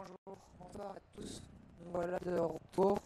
bonjour, bonsoir à tous. Nous voilà de retour.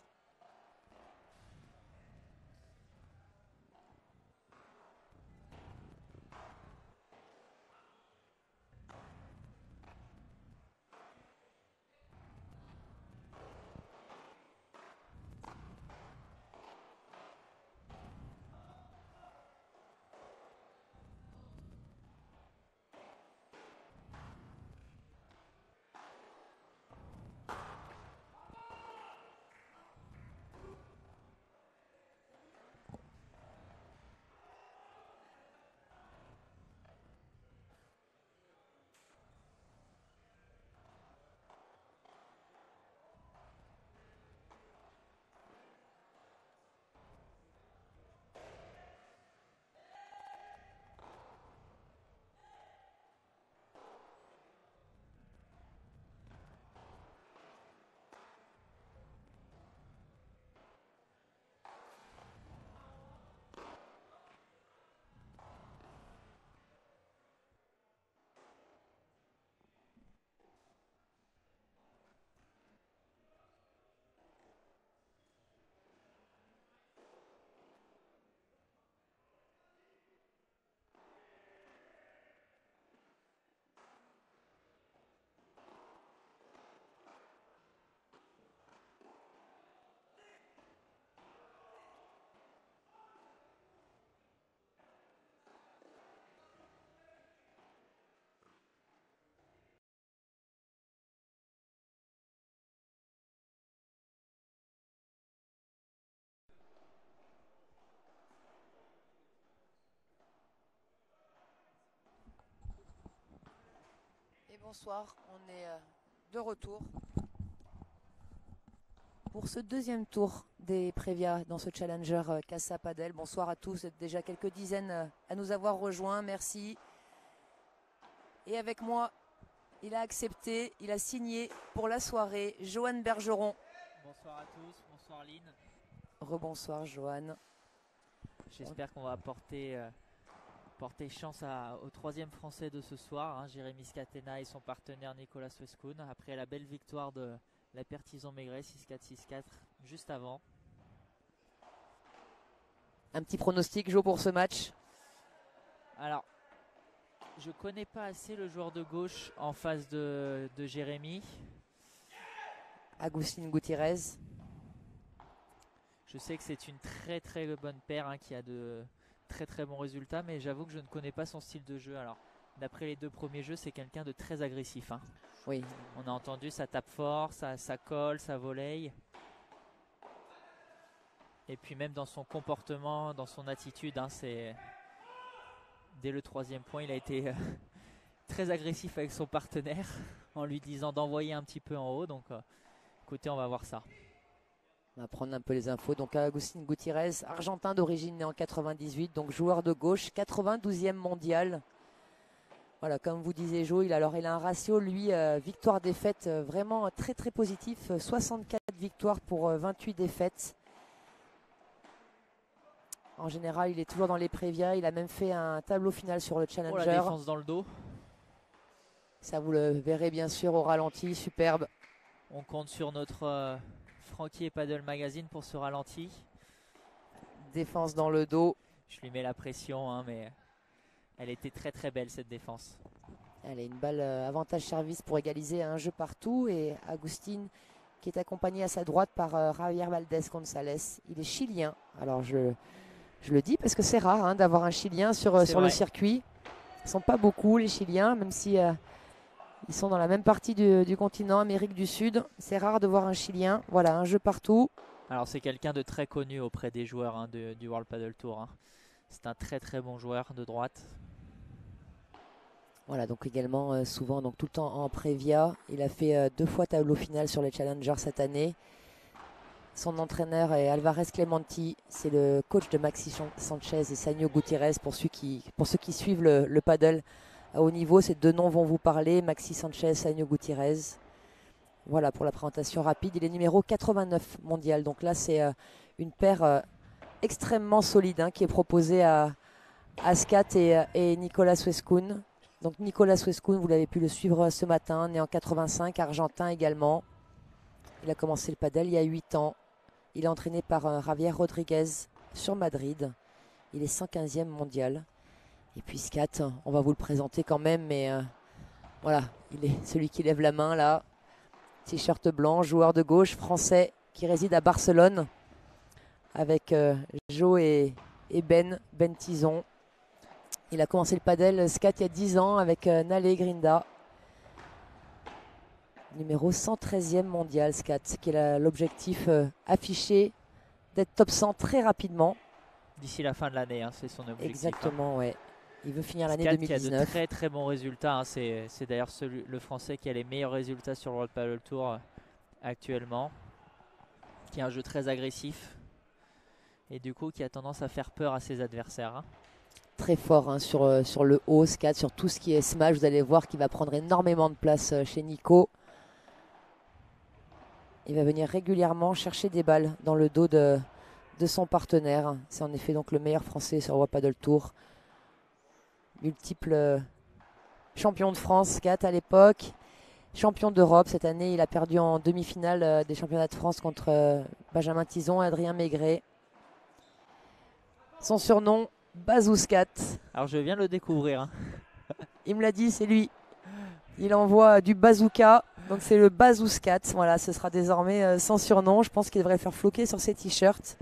Et bonsoir, on est de retour pour ce deuxième tour des Prévia dans ce Challenger Casa Padel. Bonsoir à tous, vous êtes déjà quelques dizaines à nous avoir rejoints, merci. Et avec moi, il a accepté, il a signé pour la soirée, Johan Bergeron. Bonsoir à tous, bonsoir Lynn. Rebonsoir Johan. J'espère qu'on va porter chance au troisième français de ce soir, hein, Jérémy Scatena et son partenaire Nicolas Wescoun, après la belle victoire de la Pertizan Maigret 6-4, 6-4 juste avant. Un petit pronostic, Jo, pour ce match? Alors, je connais pas assez le joueur de gauche en face de Jérémy. Agustín Gutiérrez. Je sais que c'est une très très bonne paire, hein, qui a de très très bons résultats, mais j'avoue que je ne connais pas son style de jeu. Alors, d'après les deux premiers jeux, c'est quelqu'un de très agressif, hein. Oui. On a entendu, ça tape fort, ça colle, ça volley. Et puis même dans son comportement, dans son attitude, hein, dès le troisième point, il a été très agressif avec son partenaire en lui disant d'envoyer un petit peu en haut. Donc écoutez, on va voir ça. On va prendre un peu les infos. Donc Agustín Gutiérrez, argentin d'origine, né en 98, donc joueur de gauche, 92e mondial. Voilà, comme vous disiez Jo, il a un ratio, lui, victoire-défaite vraiment très très positif. 64 victoires pour 28 défaites. En général, il est toujours dans les Prévia. Il a même fait un tableau final sur le Challenger. Oh, la défense dans le dos. Ça, vous le verrez bien sûr au ralenti, superbe. On compte sur notre Frankie et Paddle Magazine pour ce ralenti. Défense dans le dos. Je lui mets la pression, hein, mais elle était très très belle cette défense. Elle a une balle avantage service pour égaliser un jeu partout. Et Agustín qui est accompagné à sa droite par Javier Valdez González. Il est chilien. Alors je le dis parce que c'est rare, hein, d'avoir un Chilien sur le circuit. Ils ne sont pas beaucoup les Chiliens, même si ils sont dans la même partie du continent, Amérique du Sud. C'est rare de voir un Chilien. Voilà, un jeu partout. Alors c'est quelqu'un de très connu auprès des joueurs, hein, du World Padel Tour, hein. C'est un très très bon joueur de droite. Voilà, donc également souvent, donc tout le temps en Prévia. Il a fait 2 fois tableau final sur les Challengers cette année. Son entraîneur est Alvarez Clementi, c'est le coach de Maxi Sanchez et Sanio Gutiérrez. Pour ceux qui suivent le paddle à haut niveau, ces deux noms vont vous parler, Maxi Sanchez, Sanio Gutiérrez. Voilà pour la présentation rapide. Il est numéro 89 mondial. Donc là, c'est une paire extrêmement solide, hein, qui est proposée à Scat et Nicolas Wescoun. Donc Nicolas Suescun, vous l'avez pu le suivre ce matin, né en 85, argentin également. Il a commencé le padel il y a 8 ans. Il est entraîné par Javier Rodriguez sur Madrid. Il est 115e mondial. Et puis Scat, on va vous le présenter quand même, mais voilà, il est celui qui lève la main là. T-shirt blanc, joueur de gauche, français, qui réside à Barcelone avec Jo et Ben Tison. Il a commencé le padel Scat il y a 10 ans avec Nale Grinda. Numéro 113e mondial Scat, qui est l'objectif affiché d'être top 100 très rapidement. D'ici la fin de l'année, hein, c'est son objectif. Exactement, ouais. Il veut finir l'année Scat 2019. qui a de très très bons résultats. Hein. C'est d'ailleurs le Français qui a les meilleurs résultats sur le World Padel Tour actuellement. Qui a un jeu très agressif. Et du coup qui a tendance à faire peur à ses adversaires. Hein. Très fort hein, sur le haut, Scat, sur tout ce qui est smash. Vous allez voir qu'il va prendre énormément de place chez Nico. Il va venir régulièrement chercher des balles dans le dos de son partenaire. C'est en effet donc le meilleur français sur le World Padel Tour. Multiple champion de France, Scat à l'époque. Champion d'Europe cette année. Il a perdu en demi-finale des championnats de France contre Benjamin Tison et Adrien Maigret. Son surnom, Bazou Scat. Alors je viens de le découvrir. Hein. Il me l'a dit, c'est lui. Il envoie du bazooka. Donc c'est le Bazou Scat. Voilà, ce sera désormais son surnom. Je pense qu'il devrait le faire floquer sur ses t-shirts.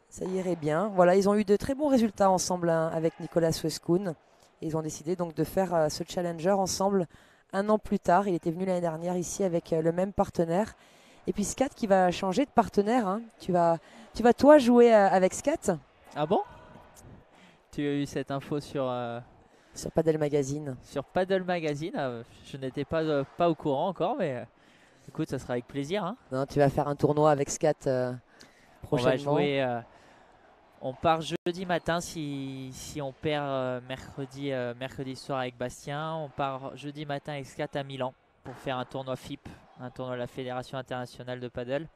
Ça irait bien. Voilà, ils ont eu de très bons résultats ensemble hein, avec Nicolas Suescun. Ils ont décidé donc de faire ce challenger ensemble 1 an plus tard. Il était venu l'année dernière ici avec le même partenaire. Et puis Scat qui va changer de partenaire. Hein. Tu vas toi jouer avec Scat. Ah bon? Tu as eu cette info sur Padel Magazine. Sur Padel Magazine. Je n'étais pas au courant encore, mais écoute, ça sera avec plaisir. Hein. Non, tu vas faire un tournoi avec Scat prochainement. On va jouer. On part jeudi matin si on perd mercredi soir avec Bastien. On part jeudi matin avec Scat à Milan pour faire un tournoi FIP, un tournoi de la Fédération Internationale de Padel,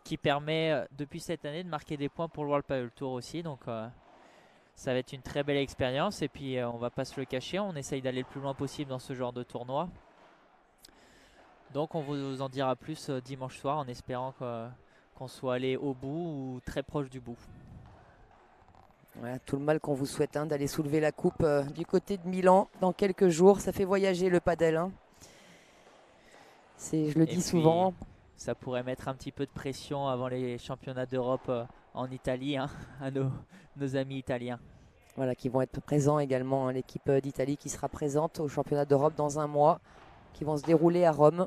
qui permet depuis cette année de marquer des points pour le World Padel Tour aussi. Donc ça va être une très belle expérience et puis on va pas se le cacher, on essaye d'aller le plus loin possible dans ce genre de tournoi. Donc on vous en dira plus dimanche soir en espérant qu'on soit allé au bout ou très proche du bout. Voilà, tout le mal qu'on vous souhaite hein, d'aller soulever la coupe du côté de Milan dans quelques jours. Ça fait voyager le padel. Hein. Je le dis souvent. Ça pourrait mettre un petit peu de pression avant les championnats d'Europe en Italie hein, à nos amis italiens. Voilà, qui vont être présents également. Hein, l'équipe d'Italie qui sera présente au championnat d'Europe dans 1 mois, qui vont se dérouler à Rome.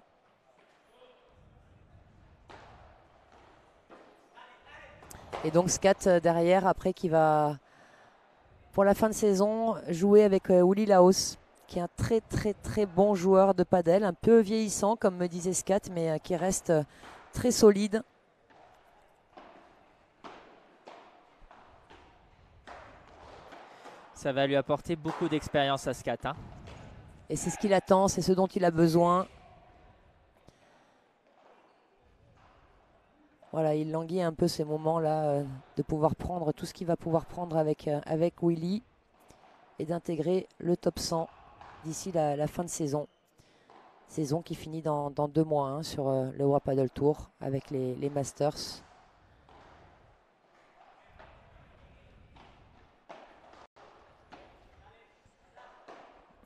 Et donc Scat derrière, après qui va, pour la fin de saison, jouer avec Willy Laos, qui est un très très très bon joueur de padel, un peu vieillissant comme me disait Scat, mais qui reste très solide. Ça va lui apporter beaucoup d'expérience à Scat. Hein. Et c'est ce qu'il attend, c'est ce dont il a besoin. Voilà, il languit un peu ces moments-là de pouvoir prendre tout ce qu'il va pouvoir prendre avec Willy et d'intégrer le top 100 d'ici la fin de saison. Saison qui finit dans 2 mois hein, sur le World Padel Tour avec les Masters.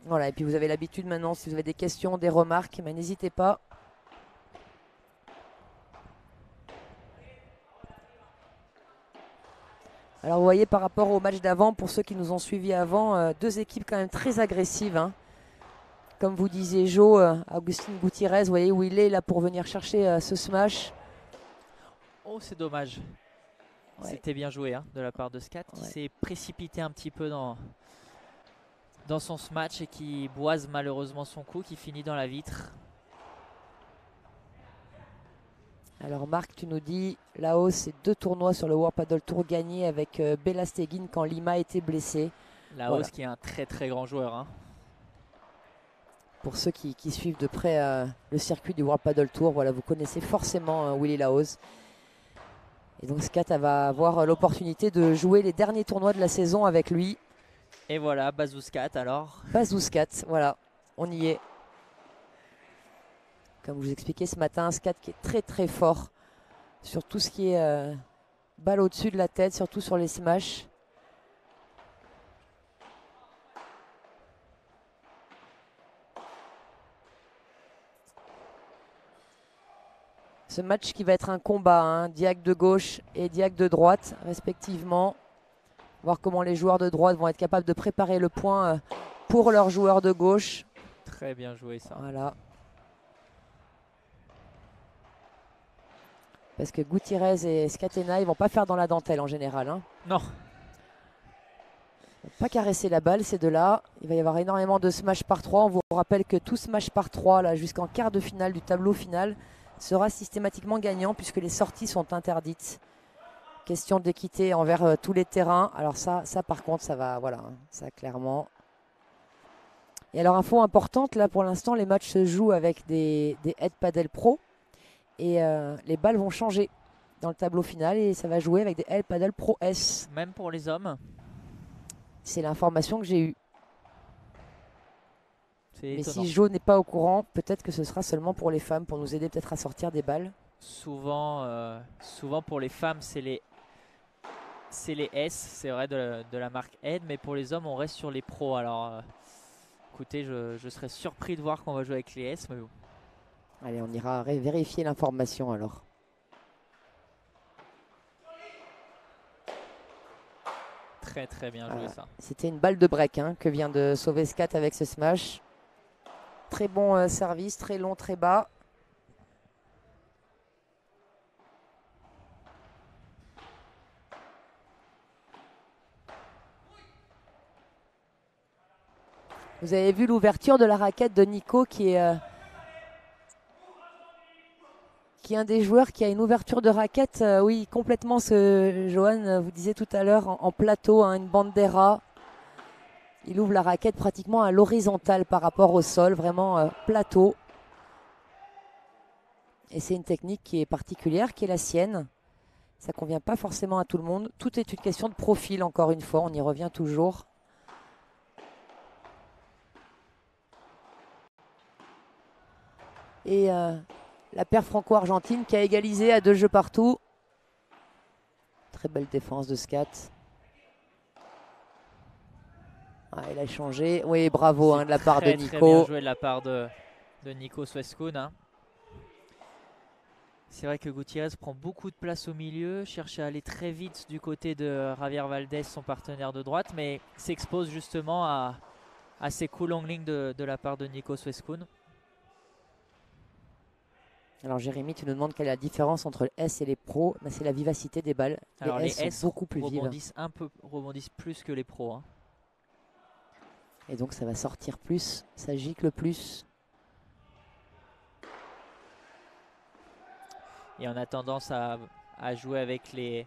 Voilà, et puis vous avez l'habitude maintenant, si vous avez des questions, des remarques, mais n'hésitez pas. Alors vous voyez par rapport au match d'avant, pour ceux qui nous ont suivis avant, 2 équipes quand même très agressives. Hein. Comme vous disiez Jo, Agustin Gutiérrez, vous voyez où il est là pour venir chercher ce smash. Oh c'est dommage. Ouais. C'était bien joué hein, de la part de Scat qui s'est précipité un petit peu dans son smash et qui boise malheureusement son coup, qui finit dans la vitre. Alors Marc, tu nous dis, Laos, c'est 2 tournois sur le World Padel Tour gagnés avec Bela Stegin quand Lima était blessé. Laos qui est un très très grand joueur. Hein. Pour ceux qui suivent de près le circuit du World Padel Tour, voilà, vous connaissez forcément Willy Laos. Et donc Scat va avoir l'opportunité de jouer les derniers tournois de la saison avec lui. Et voilà, Bazou Scat alors. Bazou Scat, voilà, on y est. Comme je vous expliquais ce matin, un Scat qui est très très fort sur tout ce qui est balle au-dessus de la tête, surtout sur les smashs. Ce match qui va être un combat, hein, Diac de gauche et Diac de droite, respectivement. Voir comment les joueurs de droite vont être capables de préparer le point pour leurs joueurs de gauche. Très bien joué ça. Voilà. Parce que Gutiérrez et Scatena, ils vont pas faire dans la dentelle en général. Hein. Non. Ils vont pas caresser la balle, ces deux-là. Il va y avoir énormément de smash par 3. On vous rappelle que tout smash par 3, là, jusqu'en quart de finale du tableau final, sera systématiquement gagnant puisque les sorties sont interdites. Question d'équité envers tous les terrains. Alors ça par contre, ça va, voilà, hein, ça clairement. Et alors, info importante, là pour l'instant, les matchs se jouent avec des Head Paddle Pro. Et les balles vont changer dans le tableau final et ça va jouer avec des Head Paddle Pro S. Même pour les hommes. C'est l'information que j'ai eue. Mais étonnant. si Jo n'est pas au courant, peut-être que ce sera seulement pour les femmes, pour nous aider peut-être à sortir des balles. Souvent pour les femmes, c'est les S, c'est vrai, de la marque Head, mais pour les hommes, on reste sur les pros. Alors, écoutez, je serais surpris de voir qu'on va jouer avec les S, mais bon. Allez, on ira vérifier l'information alors. Très très bien joué ça. C'était une balle de break hein, que vient de sauver Scat avec ce smash. Très bon service, très long, très bas. Vous avez vu l'ouverture de la raquette de Nico qui est un des joueurs qui a une ouverture de raquette, oui, complètement, Johan vous disait tout à l'heure, en plateau, hein, une bandera. Il ouvre la raquette pratiquement à l'horizontale par rapport au sol, vraiment plateau. Et c'est une technique qui est particulière, qui est la sienne. Ça ne convient pas forcément à tout le monde. Tout est une question de profil, encore une fois, on y revient toujours. Et la paire franco-argentine qui a égalisé à 2 jeux partout. Très belle défense de Scat. Ah, il a changé. Oui, bravo hein, de la part de Nico. Très bien joué de la part de Nico Sweskun. Hein. C'est vrai que Gutiérrez prend beaucoup de place au milieu, cherche à aller très vite du côté de Javier Valdez, son partenaire de droite, mais s'expose justement à ces coups long lignes de la part de Nico Sweskun. Alors Jérémy, tu nous demandes quelle est la différence entre les S et les pros. Ben, c'est la vivacité des balles. Alors les S sont beaucoup plus rebondissent plus que les pros. Hein. Et donc ça va sortir plus, ça gicle plus. Et on a tendance à jouer avec les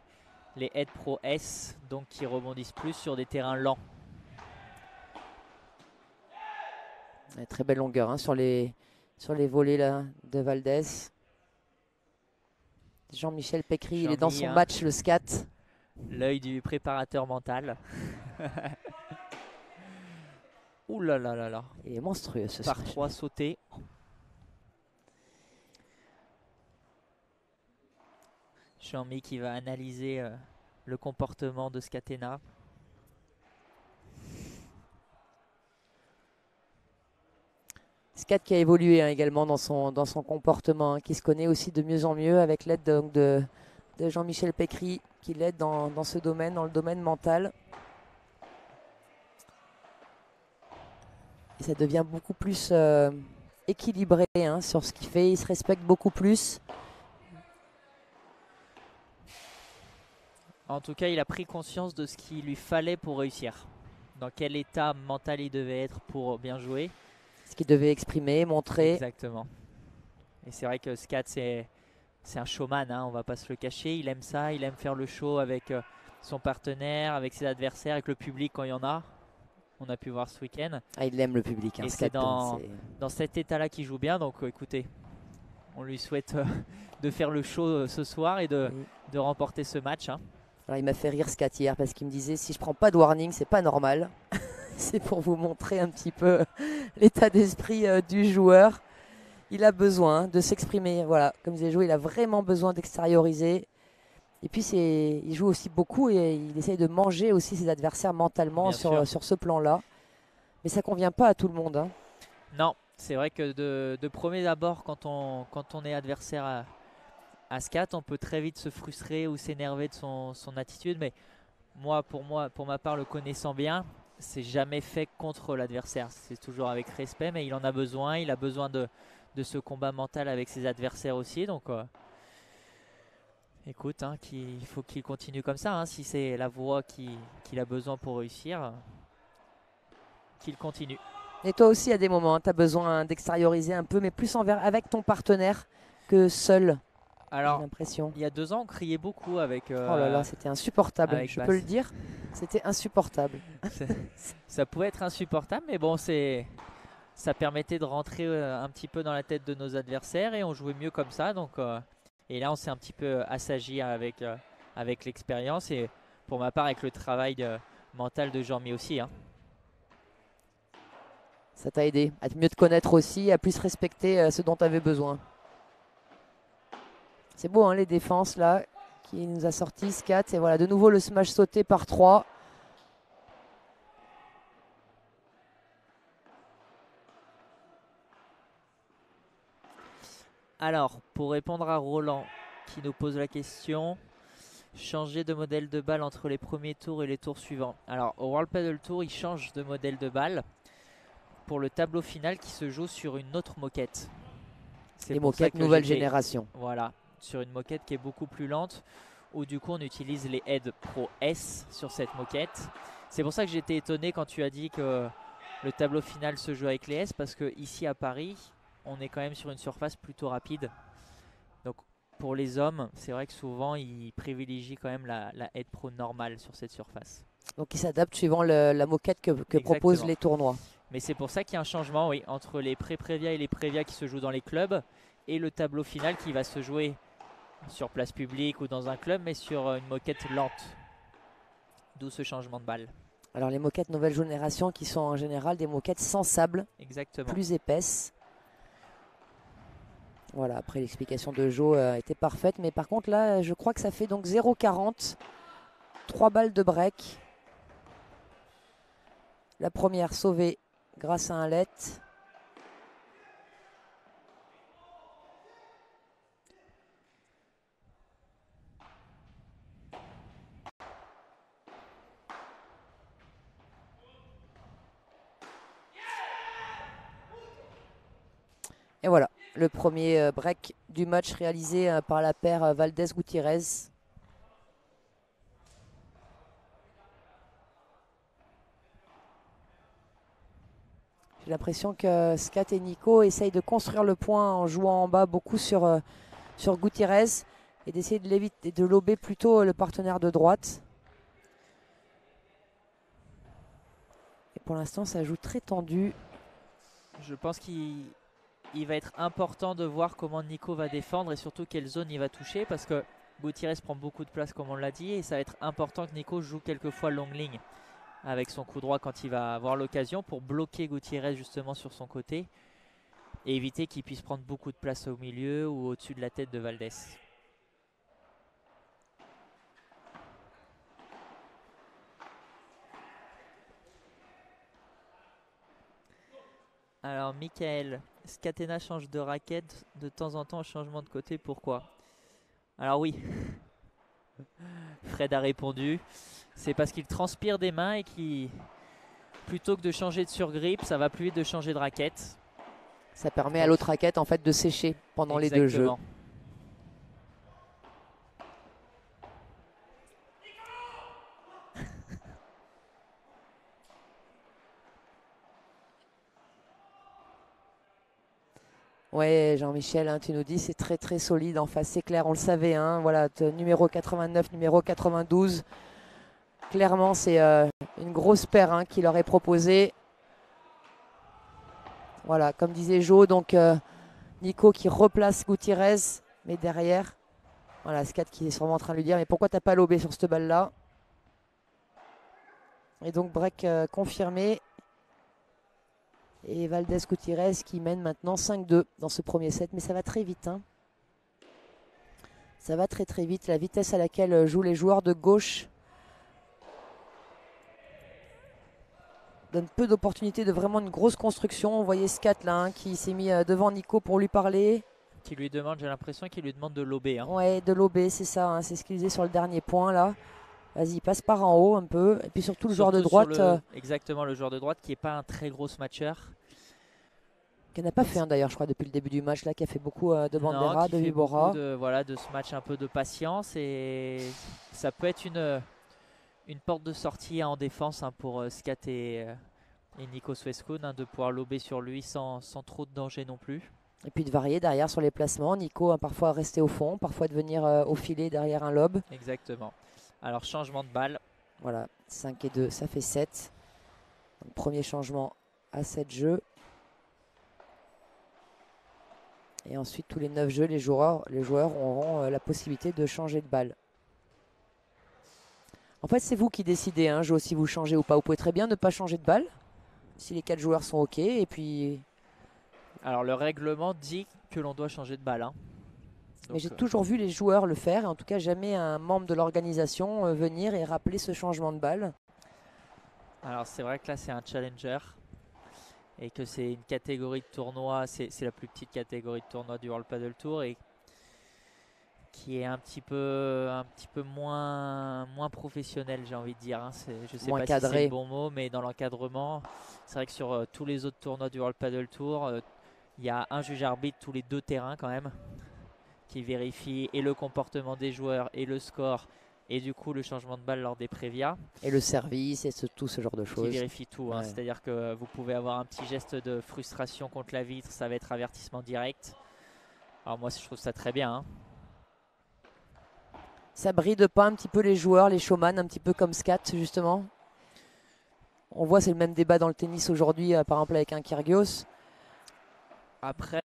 Head Pro S, donc qui rebondissent plus sur des terrains lents. Très belle longueur hein, sur les volées là, de Valdez. Jean-Michel Pécry, il est dans son match, le Scat. L'œil du préparateur mental. Ouh là là là là. Il est monstrueux ce Par smash. 3 sautés. Jean-Mi qui va analyser le comportement de Scatena. Scat qui a évolué hein, également dans son comportement, hein, qui se connaît aussi de mieux en mieux avec l'aide de Jean-Michel Pécry qui l'aide dans ce domaine, dans le domaine mental. Et ça devient beaucoup plus équilibré hein, sur ce qu'il fait. Il se respecte beaucoup plus. En tout cas, il a pris conscience de ce qu'il lui fallait pour réussir. Dans quel état mental il devait être pour bien jouer. Ce qu'il devait exprimer, montrer. Exactement. Et c'est vrai que Scat, c'est un showman, hein, on va pas se le cacher. Il aime ça, il aime faire le show avec son partenaire, avec ses adversaires, avec le public quand il y en a. On a pu voir ce week-end. Ah, il aime le public. Hein, et c'est dans cet état-là qu'il joue bien. Donc écoutez, on lui souhaite de faire le show ce soir et de remporter ce match. Hein. Alors, il m'a fait rire Scat hier parce qu'il me disait si je prends pas de warning, c'est pas normal. C'est pour vous montrer un petit peu l'état d'esprit du joueur. Il a besoin de s'exprimer. Voilà, comme disait Jo, il a vraiment besoin d'extérioriser. Et puis il joue aussi beaucoup et il essaye de manger aussi ses adversaires mentalement sur ce plan-là. Mais ça ne convient pas à tout le monde. Hein. Non, c'est vrai que de premier abord, quand on est adversaire à Scat, on peut très vite se frustrer ou s'énerver de son attitude. Mais pour ma part, le connaissant bien, c'est jamais fait contre l'adversaire. C'est toujours avec respect, mais il en a besoin. Il a besoin de ce combat mental avec ses adversaires aussi. Donc, écoute, hein, il faut qu'il continue comme ça. Hein, si c'est la voie qu'il a besoin pour réussir, qu'il continue. Et toi aussi, à des moments, tu as besoin d'extérioriser un peu, mais plus avec ton partenaire que seul. Alors, j'ai l'impression. Il y a 2 ans, on criait beaucoup avec. Oh là là, c'était insupportable. Je peux le dire, c'était insupportable. Ça pouvait être insupportable, mais bon, ça permettait de rentrer un petit peu dans la tête de nos adversaires et on jouait mieux comme ça. Donc, et là, on s'est un petit peu assagi avec l'expérience et pour ma part, avec le travail mental de Jean-Mi aussi. Hein. Ça t'a aidé à mieux te connaître aussi, à plus respecter ce dont tu avais besoin. C'est beau, hein, les défenses là, qui nous a sorti Scat. Et voilà, de nouveau le smash sauté par 3. Alors, pour répondre à Roland, qui nous pose la question, changer de modèle de balle entre les premiers tours et les tours suivants. Alors, au World Padel Tour, il change de modèle de balle pour le tableau final qui se joue sur une autre moquette. Les moquettes nouvelle génération. Voilà, sur une moquette qui est beaucoup plus lente, où du coup on utilise les Head Pro S sur cette moquette. C'est pour ça que j'étais étonné quand tu as dit que le tableau final se joue avec les S, parce que ici à Paris, on est quand même sur une surface plutôt rapide. Donc pour les hommes, c'est vrai que souvent ils privilégient quand même la Head Pro normale sur cette surface. Donc ils s'adaptent suivant la moquette que proposent les tournois. Mais c'est pour ça qu'il y a un changement, oui, entre les pré-prévia et les prévia qui se jouent dans les clubs et le tableau final qui va se jouer sur place publique ou dans un club, mais sur une moquette lente. D'où ce changement de balle. Alors les moquettes nouvelle génération qui sont en général des moquettes sans sable, exactement, plus épaisses. Voilà, après l'explication de Jo était parfaite, mais par contre là, je crois que ça fait donc 0,40, 3 balles de break. La première sauvée grâce à un let. Et voilà, le premier break du match réalisé par la paire Valdez-Gutiérrez. J'ai l'impression que Scat et Nico essayent de construire le point en jouant en bas beaucoup sur Gutiérrez et d'essayer de lober plutôt le partenaire de droite. Et pour l'instant, ça joue très tendu. Je pense qu'il va être important de voir comment Nico va défendre et surtout quelle zone il va toucher, parce que Gutiérrez prend beaucoup de place comme on l'a dit et ça va être important que Nico joue quelquefois longue ligne avec son coup droit quand il va avoir l'occasion pour bloquer Gutiérrez justement sur son côté et éviter qu'il puisse prendre beaucoup de place au milieu ou au-dessus de la tête de Valdez. Alors Michael, Scatena change de raquette de temps en temps, changement de côté, pourquoi? Alors oui, Fred a répondu, c'est parce qu'il transpire des mains et qui, plutôt que de changer de surgrip, ça va plus vite de changer de raquette. Ça permet à l'autre raquette en fait de sécher pendant les deux jeux. Ouais, Jean-Michel, hein, tu nous dis c'est très très solide en face, c'est clair, on le savait. Hein, voilà, numéro 89, numéro 92. Clairement, c'est une grosse paire hein, qui leur est proposée. Voilà, comme disait Jo, donc Nico qui replace Gutiérrez, mais derrière, voilà, Scat qui est sûrement en train de lui dire mais pourquoi t'as pas lobé sur cette balle-là? Et donc break confirmé. Et Valdés Gutiérrez qui mène maintenant 5-2 dans ce premier set. Mais ça va très vite. Hein. Ça va très très vite. La vitesse à laquelle jouent les joueurs de gauche donne peu d'opportunités de vraiment une grosse construction. On voyait Scat là hein, qui s'est mis devant Nico pour lui parler. Qui lui demande, j'ai l'impression qu'il lui demande de lober. Hein. Ouais, de lober, c'est ça. Hein, c'est ce qu'il disait sur le dernier point là. Vas-y, passe par en haut un peu. Et puis surtout le joueur de droite. Exactement, le joueur de droite qui n'est pas un très gros matcheur. Qui n'a pas fait un d'ailleurs, je crois, depuis le début du match là, qui a fait beaucoup de Bandera, de Vibora. Voilà, de ce match un peu de patience. Et ça peut être une porte de sortie en défense hein, pour Scat et Nico Sweskun, hein, de pouvoir lober sur lui sans trop de danger non plus. Et puis de varier derrière sur les placements. Nico a parfois rester au fond, parfois de venir au filet derrière un lob. Exactement. Alors changement de balle. Voilà, 5 et 2, ça fait 7. Donc, premier changement à 7 jeux. Et ensuite, tous les 9 jeux, les joueurs auront la possibilité de changer de balle. En fait, c'est vous qui décidez, hein, si vous changez ou pas. Vous pouvez très bien ne pas changer de balle, si les 4 joueurs sont OK. Et puis... Alors, le règlement dit que l'on doit changer de balle. Hein. Mais j'ai toujours vu les joueurs le faire, et en tout cas jamais un membre de l'organisation venir et rappeler ce changement de balle. Alors c'est vrai que là c'est un challenger et que c'est une catégorie de tournoi, c'est la plus petite catégorie de tournoi du World Padel Tour et qui est un petit peu moins professionnel, j'ai envie de dire. Hein. Je sais pas si c'est le bon mot, mais dans l'encadrement, c'est vrai que sur tous les autres tournois du World Padel Tour, il y a un juge arbitre tous les 2 terrains quand même, qui vérifie et le comportement des joueurs et le score et du coup le changement de balle lors des prévias. Et le service et tout ce genre de choses. Qui vérifie tout, hein. C'est-à-dire que vous pouvez avoir un petit geste de frustration contre la vitre, ça va être avertissement direct. Alors moi je trouve ça très bien. Hein. Ça bride pas un petit peu les joueurs, les showman, un petit peu comme Scat justement. On voit c'est le même débat dans le tennis aujourd'hui, par exemple avec un Kyrgios. Après,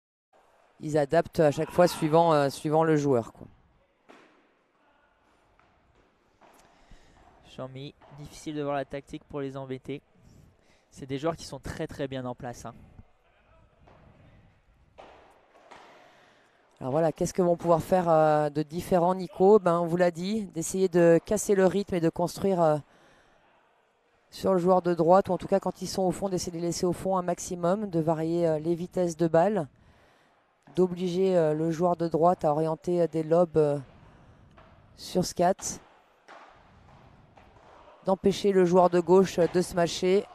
ils adaptent à chaque fois suivant le joueur. Quoi. Jean-Mi, difficile de voir la tactique pour les embêter. C'est des joueurs qui sont très très bien en place. Hein. Alors voilà, qu'est-ce que vont pouvoir faire de différent Nico? On vous l'a dit, d'essayer de casser le rythme et de construire sur le joueur de droite, ou en tout cas quand ils sont au fond, d'essayer de les laisser au fond un maximum, de varier les vitesses de balle, d'obliger le joueur de droite à orienter des lobes sur Scat, d'empêcher le joueur de gauche de smasher.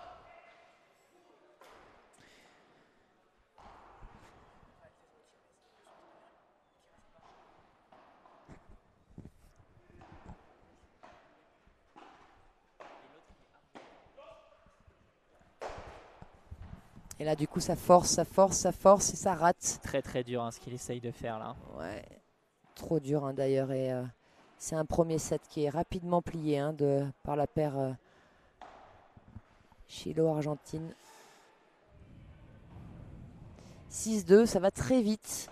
Et là, du coup, ça force et ça rate. Très très dur hein, ce qu'il essaye de faire là. Ouais, trop dur hein, d'ailleurs. Et c'est un premier set qui est rapidement plié hein, par la paire Chilo-Argentine. 6-2, ça va très vite.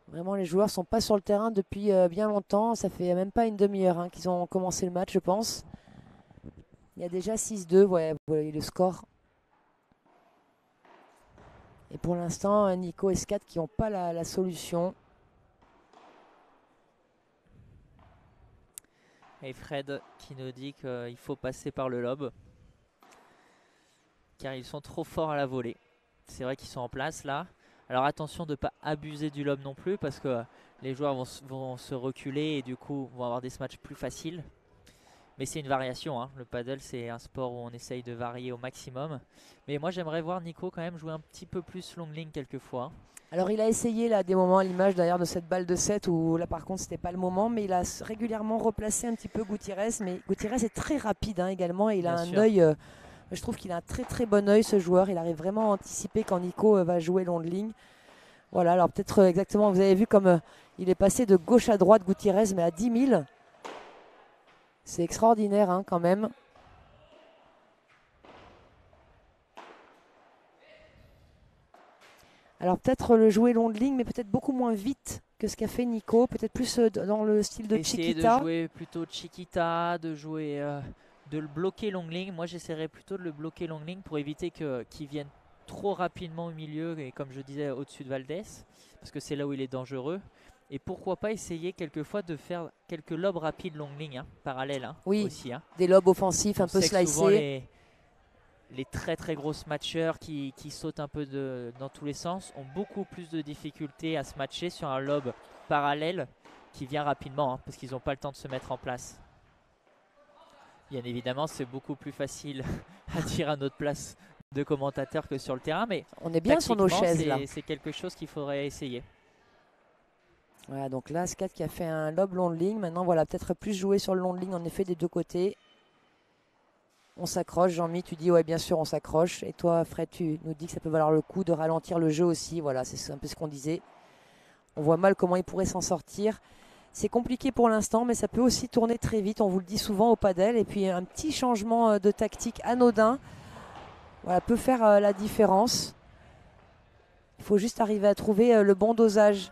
Vraiment, les joueurs ne sont pas sur le terrain depuis bien longtemps. Ça fait même pas une demi-heure hein, qu'ils ont commencé le match, je pense. Il y a déjà 6-2, ouais, vous voyez le score. Et pour l'instant, Nico et Scat qui n'ont pas la solution. Et Fred qui nous dit qu'il faut passer par le lob. Car ils sont trop forts à la volée. C'est vrai qu'ils sont en place là. Alors attention de ne pas abuser du lob non plus parce que les joueurs vont se reculer et du coup vont avoir des matchs plus faciles. Mais c'est une variation, hein. Le paddle c'est un sport où on essaye de varier au maximum. Mais moi j'aimerais voir Nico quand même jouer un petit peu plus long ligne quelquefois. Alors il a essayé là des moments à l'image d'ailleurs de cette balle de 7 où là par contre c'était pas le moment, mais il a régulièrement replacé un petit peu Gutiérrez. Mais Gutiérrez est très rapide hein, également et il a un œil, je trouve qu'il a un très très bon œil ce joueur. Il arrive vraiment à anticiper quand Nico va jouer long de ligne. Voilà, alors peut-être exactement, vous avez vu comme il est passé de gauche à droite Gutiérrez mais à 10 000. C'est extraordinaire hein, quand même. Alors peut-être le jouer long de ligne, mais peut-être beaucoup moins vite que ce qu'a fait Nico. Peut-être plus dans le style de Essayer Chiquita. De jouer plutôt Chiquita, de jouer le bloquer long ligne. Moi, j'essaierais plutôt de le bloquer long ligne pour éviter qu'il vienne trop rapidement au milieu et comme je disais au-dessus de Valdez, parce que c'est là où il est dangereux. Et pourquoi pas essayer quelquefois de faire quelques lobes rapides long ligne, parallèles oui, aussi. Des lobes offensifs on un peu sait que souvent slicés. les très très grosses matcheurs qui sautent un peu dans tous les sens ont beaucoup plus de difficultés à se matcher sur un lob parallèle qui vient rapidement, parce qu'ils n'ont pas le temps de se mettre en place. Bien évidemment, c'est beaucoup plus facile à dire à notre place de commentateur que sur le terrain, mais on est bien sur nos chaises là. C'est quelque chose qu'il faudrait essayer. Voilà, donc là, Scott qui a fait un lob long de ligne. Maintenant, voilà, peut-être plus jouer sur le long de ligne, en effet, des deux côtés. On s'accroche. Jean-Mi, tu dis, ouais, bien sûr, on s'accroche. Et toi, Fred, tu nous dis que ça peut valoir le coup de ralentir le jeu aussi. Voilà, c'est un peu ce qu'on disait. On voit mal comment il pourrait s'en sortir. C'est compliqué pour l'instant, mais ça peut aussi tourner très vite. On vous le dit souvent au padel. Et puis, un petit changement de tactique anodin, voilà, peut faire la différence. Il faut juste arriver à trouver le bon dosage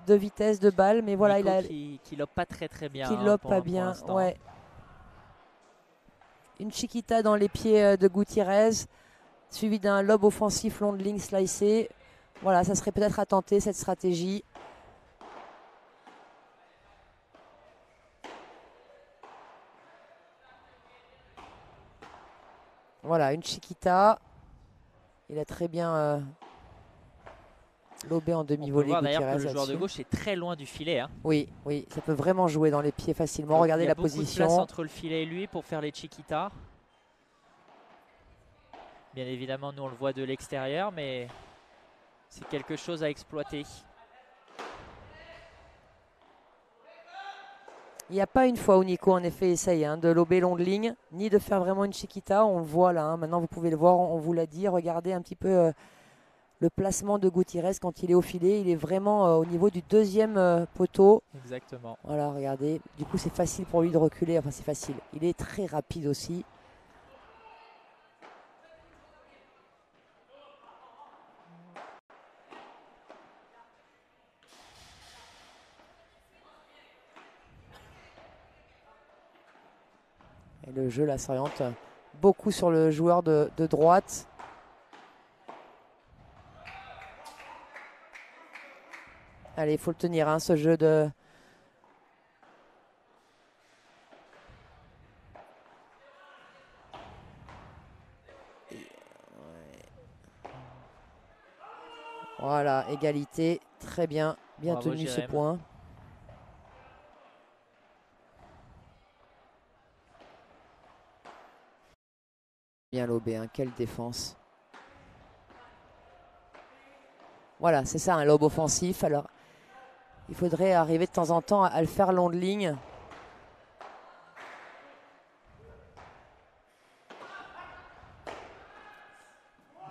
de vitesse, de balle, mais voilà, Nico il a qui lobe pas très bien. Qui lobe pas bien, ouais. Une chiquita dans les pieds de Gutiérrez, suivi d'un lob offensif long de ligne slicé. Voilà, ça serait peut-être à tenter cette stratégie. Voilà, une chiquita. Il a très bien lobé en demi-volée. On peut voir d'ailleurs que le joueur de gauche est très loin du filet. Oui, oui, ça peut vraiment jouer dans les pieds facilement. Regardez la position. Il y a beaucoup de place entre le filet et lui pour faire les chiquitas. Bien évidemment, nous on le voit de l'extérieur, mais c'est quelque chose à exploiter. Il n'y a pas une fois où Nico en effet essaye de lober long de ligne, ni de faire vraiment une chiquita. On le voit là, maintenant vous pouvez le voir, on vous l'a dit. Regardez un petit peu le placement de Gutiérrez quand il est au filet. Il est vraiment au niveau du deuxième poteau. Exactement. Voilà, regardez. Du coup, c'est facile pour lui de reculer. Enfin, c'est facile. Il est très rapide aussi. Et le jeu là s'oriente beaucoup sur le joueur de droite. Allez, il faut le tenir, ce jeu de... Voilà, égalité. Très bien. Bien Bravo, tenu Jérém. ce point. Bien lobé, quelle défense. Voilà, c'est ça, un lob offensif. Alors, il faudrait arriver de temps en temps à le faire long de ligne.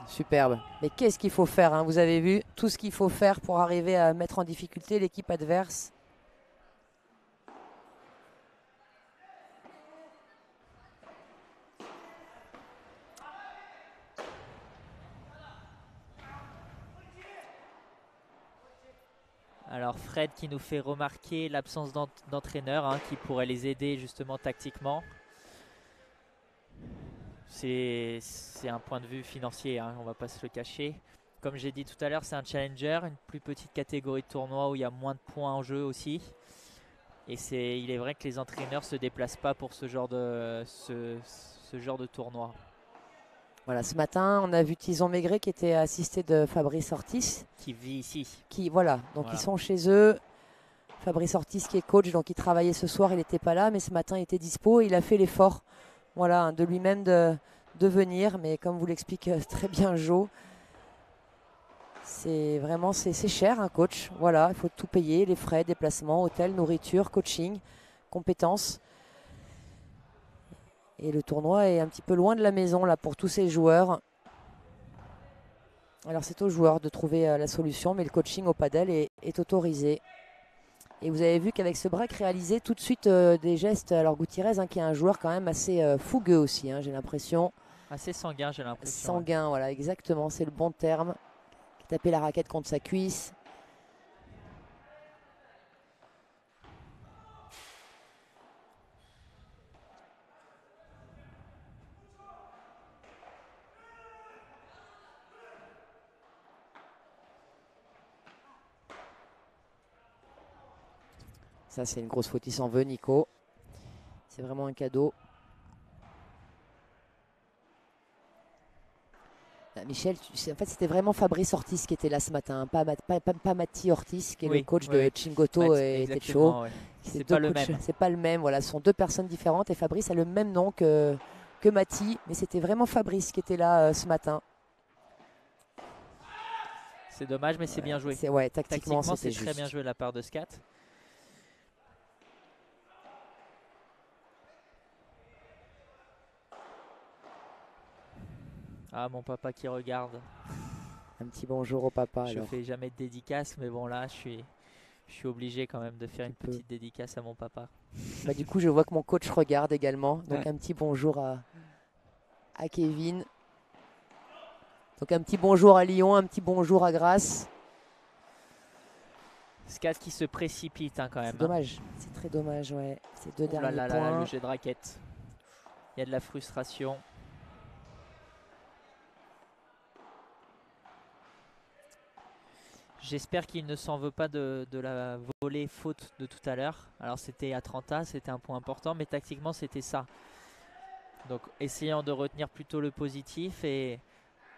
Superbe. Mais qu'est-ce qu'il faut faire, Vous avez vu tout ce qu'il faut faire pour arriver à mettre en difficulté l'équipe adverse. Alors Fred qui nous fait remarquer l'absence d'entraîneur qui pourrait les aider justement tactiquement. C'est un point de vue financier, on va pas se le cacher. Comme j'ai dit tout à l'heure, c'est un challenger, une plus petite catégorie de tournoi où il y a moins de points en jeu aussi. Et il est vrai que les entraîneurs se déplacent pas pour ce genre de tournoi. Voilà, ce matin, on a vu Tison Maigret qui était assisté de Fabrice Ortiz. Qui vit ici. Donc ils sont chez eux. Fabrice Ortiz qui est coach, donc il travaillait ce soir, il n'était pas là, mais ce matin il était dispo. Il a fait l'effort de lui-même de venir, mais comme vous l'explique très bien Jo, c'est cher un coach. Voilà, il faut tout payer, les frais, déplacement, hôtel, nourriture, coaching, compétences. Et le tournoi est un petit peu loin de la maison là pour tous ces joueurs. Alors c'est aux joueurs de trouver la solution, mais le coaching au padel est autorisé. Et vous avez vu qu'avec ce break réalisé, tout de suite des gestes. Alors Gutiérrez, qui est un joueur quand même assez fougueux aussi, j'ai l'impression. Assez sanguin, j'ai l'impression. Sanguin, voilà, exactement, c'est le bon terme. Taper la raquette contre sa cuisse. Ça, c'est une grosse faute. Il s'en veut, Nico. C'est vraiment un cadeau. Michel, en fait, c'était vraiment Fabrice Ortiz qui était là ce matin, pas Mati Ortiz, qui est le coach de Chingoto et Techo. Ouais. C'est pas le même. C'est pas le même, voilà, ce sont deux personnes différentes et Fabrice a le même nom que Mati, mais c'était vraiment Fabrice qui était là ce matin. C'est dommage, mais c'est bien joué. Tactiquement c'est très bien joué de la part de Scat. Ah, mon papa qui regarde. Un petit bonjour au papa. Je fais jamais de dédicace, mais bon là, je suis obligé quand même de faire une petite dédicace à mon papa. Bah, du coup, je vois que mon coach regarde également. Donc un petit bonjour à Kevin. Donc un petit bonjour à Lyon, un petit bonjour à Grasse. Scat qui se précipite quand même. C'est dommage, c'est très dommage, ouais. Ces deux derniers points. Le jet de raquette. Il y a de la frustration. J'espère qu'il ne s'en veut pas de la volée faute de tout à l'heure. Alors c'était à 30A, c'était un point important, mais tactiquement c'était ça. Donc essayant de retenir plutôt le positif, et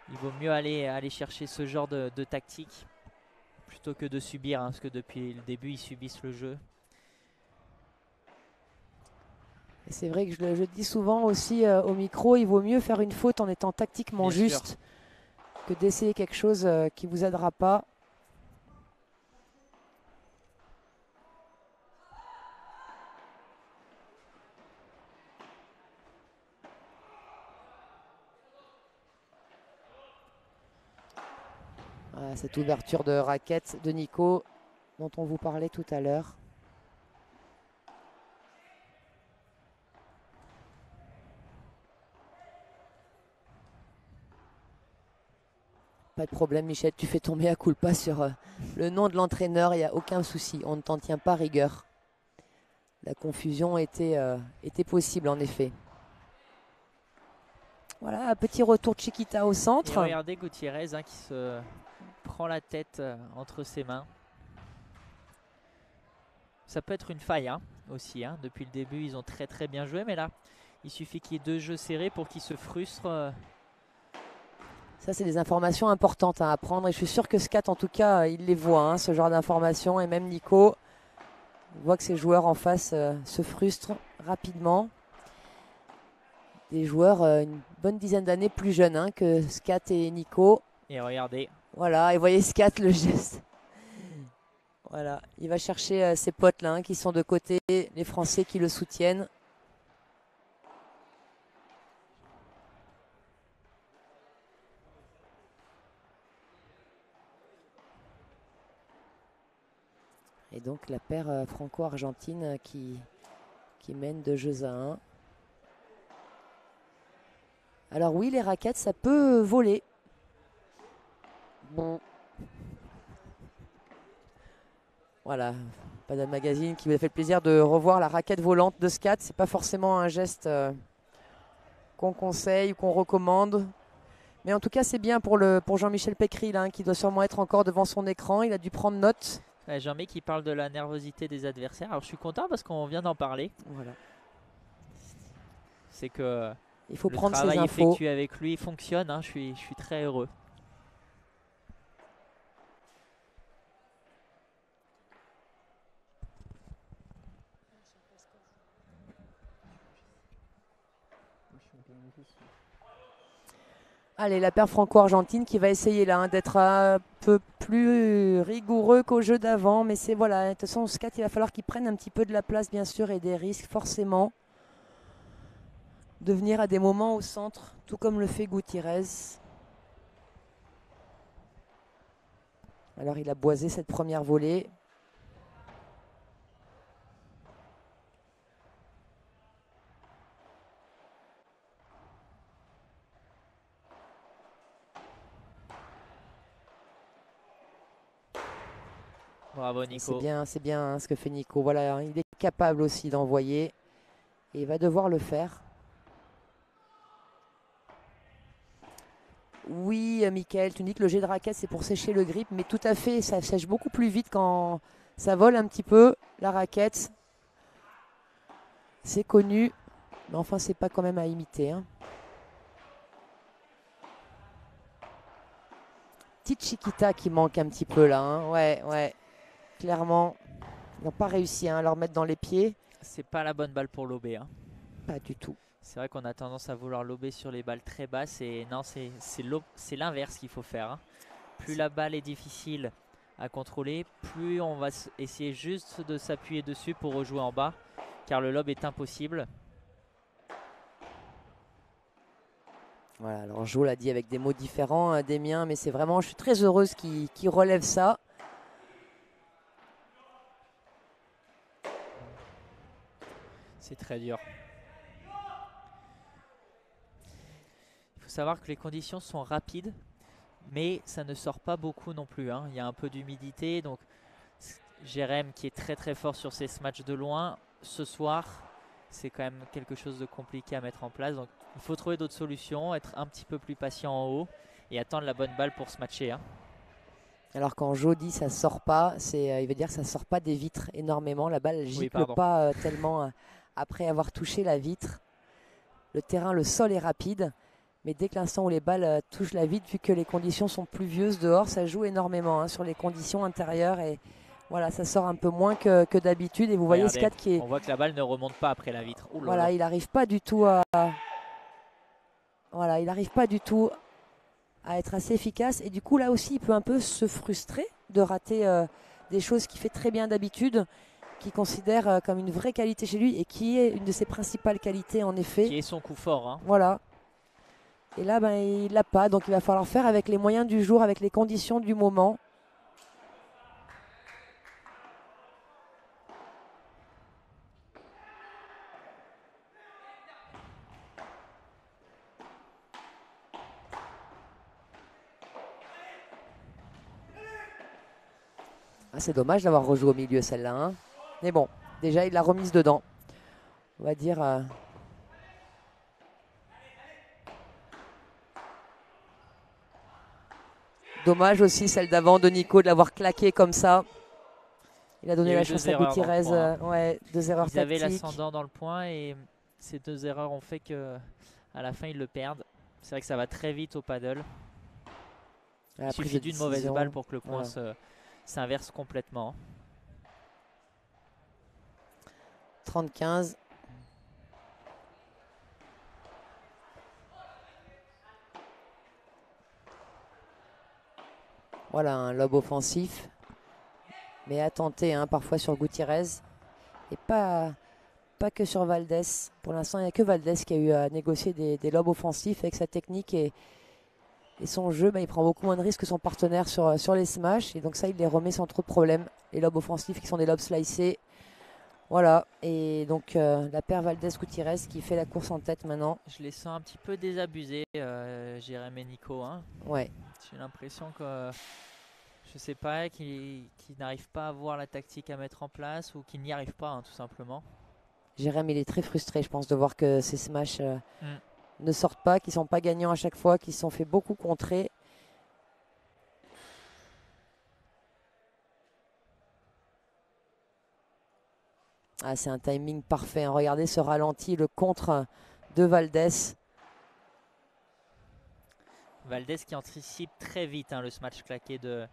il vaut mieux aller chercher ce genre de tactique plutôt que de subir, parce que depuis le début ils subissent le jeu. C'est vrai que je dis souvent aussi au micro, il vaut mieux faire une faute en étant tactiquement juste que d'essayer quelque chose qui ne vous aidera pas. Voilà, cette ouverture de raquette de Nico dont on vous parlait tout à l'heure. Pas de problème, Michel, tu fais tomber à culpa sur le nom de l'entraîneur, il n'y a aucun souci, on ne t'en tient pas rigueur. La confusion était possible en effet. Voilà, un petit retour de Chiquita au centre. Et regardez Gutiérrez qui se prend la tête entre ses mains. Ça peut être une faille aussi. Depuis le début, ils ont très très bien joué, mais là, il suffit qu'il y ait deux jeux serrés pour qu'ils se frustrent. Ça, c'est des informations importantes à apprendre et je suis sûr que Scat, en tout cas, il les voit, ce genre d'informations. Et même Nico voit que ses joueurs en face se frustrent rapidement. Des joueurs une bonne dizaine d'années plus jeunes que Scat et Nico. Et regardez. Voilà, et voyez Scat, le geste. Voilà, il va chercher ses potes là qui sont de côté, les Français qui le soutiennent. Et donc la paire franco-argentine qui mène 2-1. Alors oui, les raquettes, ça peut voler. Bon. Voilà, Padel Magazine qui vous a fait le plaisir de revoir la raquette volante de Scat. C'est pas forcément un geste qu'on conseille ou qu'on recommande. Mais en tout cas, c'est bien pour Jean-Michel Pécril qui doit sûrement être encore devant son écran. Il a dû prendre note. Jean-Mi qui parle de la nervosité des adversaires. Alors je suis content parce qu'on vient d'en parler. Voilà. C'est que il faut le prendre travail ses infos. effectué avec lui fonctionne. Je suis très heureux. Allez, la paire franco-argentine qui va essayer là d'être un peu plus rigoureux qu'au jeu d'avant. Mais c'est voilà, de toute façon, Scat, il va falloir qu'il prenne un petit peu de la place, bien sûr, et des risques, forcément. De venir à des moments au centre, tout comme le fait Gutiérrez. Alors, il a boisé cette première volée. Bravo Nico. C'est bien ce que fait Nico. Voilà, il est capable aussi d'envoyer et il va devoir le faire. Oui, Mickaël, tu dis que le jet de raquette c'est pour sécher le grip, mais tout à fait, ça sèche beaucoup plus vite quand Ça vole un petit peu la raquette. C'est connu, mais enfin c'est pas quand même à imiter. Hein. Petite Chiquita qui manque un petit peu là. Hein. Ouais. Clairement, ils n'ont pas réussi à leur mettre dans les pieds. C'est pas la bonne balle pour lober. Hein. Pas du tout. C'est vrai qu'on a tendance à vouloir lober sur les balles très basses. Et non, c'est l'inverse qu'il faut faire. Hein. Plus la balle est difficile à contrôler, plus on va essayer juste de s'appuyer dessus pour rejouer en bas. Car le lob est impossible. Voilà, alors Jo l'a dit avec des mots différents des miens, mais c'est vraiment, je suis très heureuse qu'il relève ça. C'est très dur. Il faut savoir que les conditions sont rapides, mais ça ne sort pas beaucoup non plus. Hein. Il y a un peu d'humidité, donc Jérém qui est très très fort sur ses matchs de loin, ce soir, c'est quand même quelque chose de compliqué à mettre en place. Donc il faut trouver d'autres solutions, être un petit peu plus patient en haut et attendre la bonne balle pour se matcher. Hein. Alors quand Jo dit ça sort pas, il veut dire que ça sort pas des vitres énormément. La balle gicle pas tellement après avoir touché la vitre. Le terrain, le sol est rapide, mais dès que l'instant où les balles touchent la vitre, vu que les conditions sont pluvieuses dehors, ça joue énormément hein, sur les conditions intérieures et voilà, ça sort un peu moins que d'habitude. Et vous voyez Scat qui est. On voit que la balle ne remonte pas après la vitre. Ouh là voilà, là. il n'arrive pas du tout à. Voilà, il n'arrive pas du tout à être assez efficace. Et du coup, là aussi, il peut un peu se frustrer de rater des choses qu'il fait très bien d'habitude, qu'il considère comme une vraie qualité chez lui et qui est une de ses principales qualités en effet. Qui est son coup fort. Hein. Voilà. Et là, il l'a pas. Donc, il va falloir faire avec les moyens du jour, avec les conditions du moment. Ah, c'est dommage d'avoir rejoué au milieu celle-là. Hein. Mais bon, déjà il l'a remise dedans. On va dire. Dommage aussi celle d'avant de Nico de l'avoir claqué comme ça. Il a donné la chance à Gutiérrez. Ouais, 2 erreurs tactiques. Ils avaient l'ascendant dans le point et ces 2 erreurs ont fait qu'à la fin ils le perdent. C'est vrai que ça va très vite au paddle. Il suffit d'une mauvaise balle pour que le point s'inverse complètement. 30-15. Voilà un lob offensif. Mais à tenter hein, parfois sur Gutiérrez. Et pas que sur Valdés. Pour l'instant, il n'y a que Valdés qui a eu à négocier des lobs offensifs avec sa technique et son jeu. Il prend beaucoup moins de risques que son partenaire sur les smash. Et donc ça, il les remet sans trop de problèmes. Les lobs offensifs qui sont des lobs slicés. Voilà. Et donc la paire Valdés-Gutiérrez qui fait la course en tête maintenant. Je les sens un petit peu désabusés, Jérém et Nico. Hein. Ouais. J'ai l'impression que... Je sais pas, qu'ils n'arrivent pas à voir la tactique à mettre en place ou qu'ils n'y arrivent pas, hein, tout simplement. Jérém, il est très frustré, je pense, de voir que ces smash ne sortent pas, qu'ils ne sont pas gagnants à chaque fois, qu'ils se sont fait beaucoup contrer. Ah, c'est un timing parfait. Hein. Regardez ce ralenti, le contre de Valdés. Valdés qui anticipe très vite hein, le smash claqué de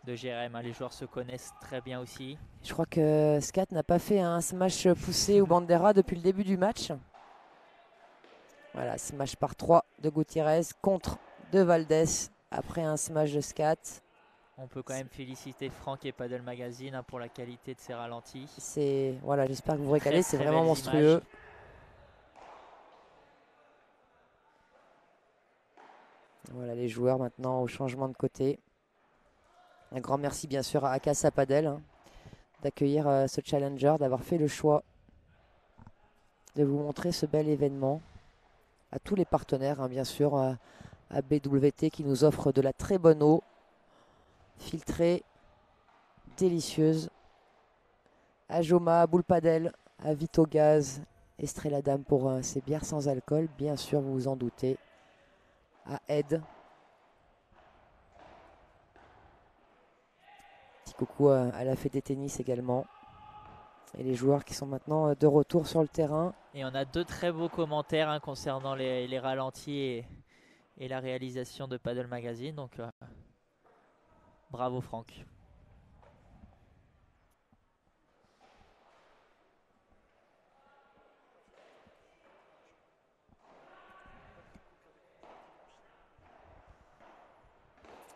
Jérém. Hein. Les joueurs se connaissent très bien aussi. Je crois que Scat n'a pas fait un smash poussé ou bandera depuis le début du match. Voilà, smash par 3 de Gutiérrez contre de Valdés après un smash de Scat. On peut quand même féliciter Franck et Paddle Magazine hein, pour la qualité de ces ralentis. Voilà, j'espère que vous vous régalez, c'est vraiment monstrueux. Voilà les joueurs maintenant au changement de côté. Un grand merci bien sûr à Casa Padel hein, d'accueillir ce challenger, d'avoir fait le choix de vous montrer ce bel événement. À tous les partenaires hein, bien sûr, à BWT qui nous offre de la très bonne eau, filtrée, délicieuse. À Joma, à Boule Padel, à Vito Gaz, Estrella Dame pour ces bières sans alcool, bien sûr vous vous en doutez. À Ed. coucou à la Fédé Tennis également. Et les joueurs qui sont maintenant de retour sur le terrain. Et on a 2 très beaux commentaires hein, concernant les ralentis et la réalisation de Paddle Magazine. Donc bravo Franck.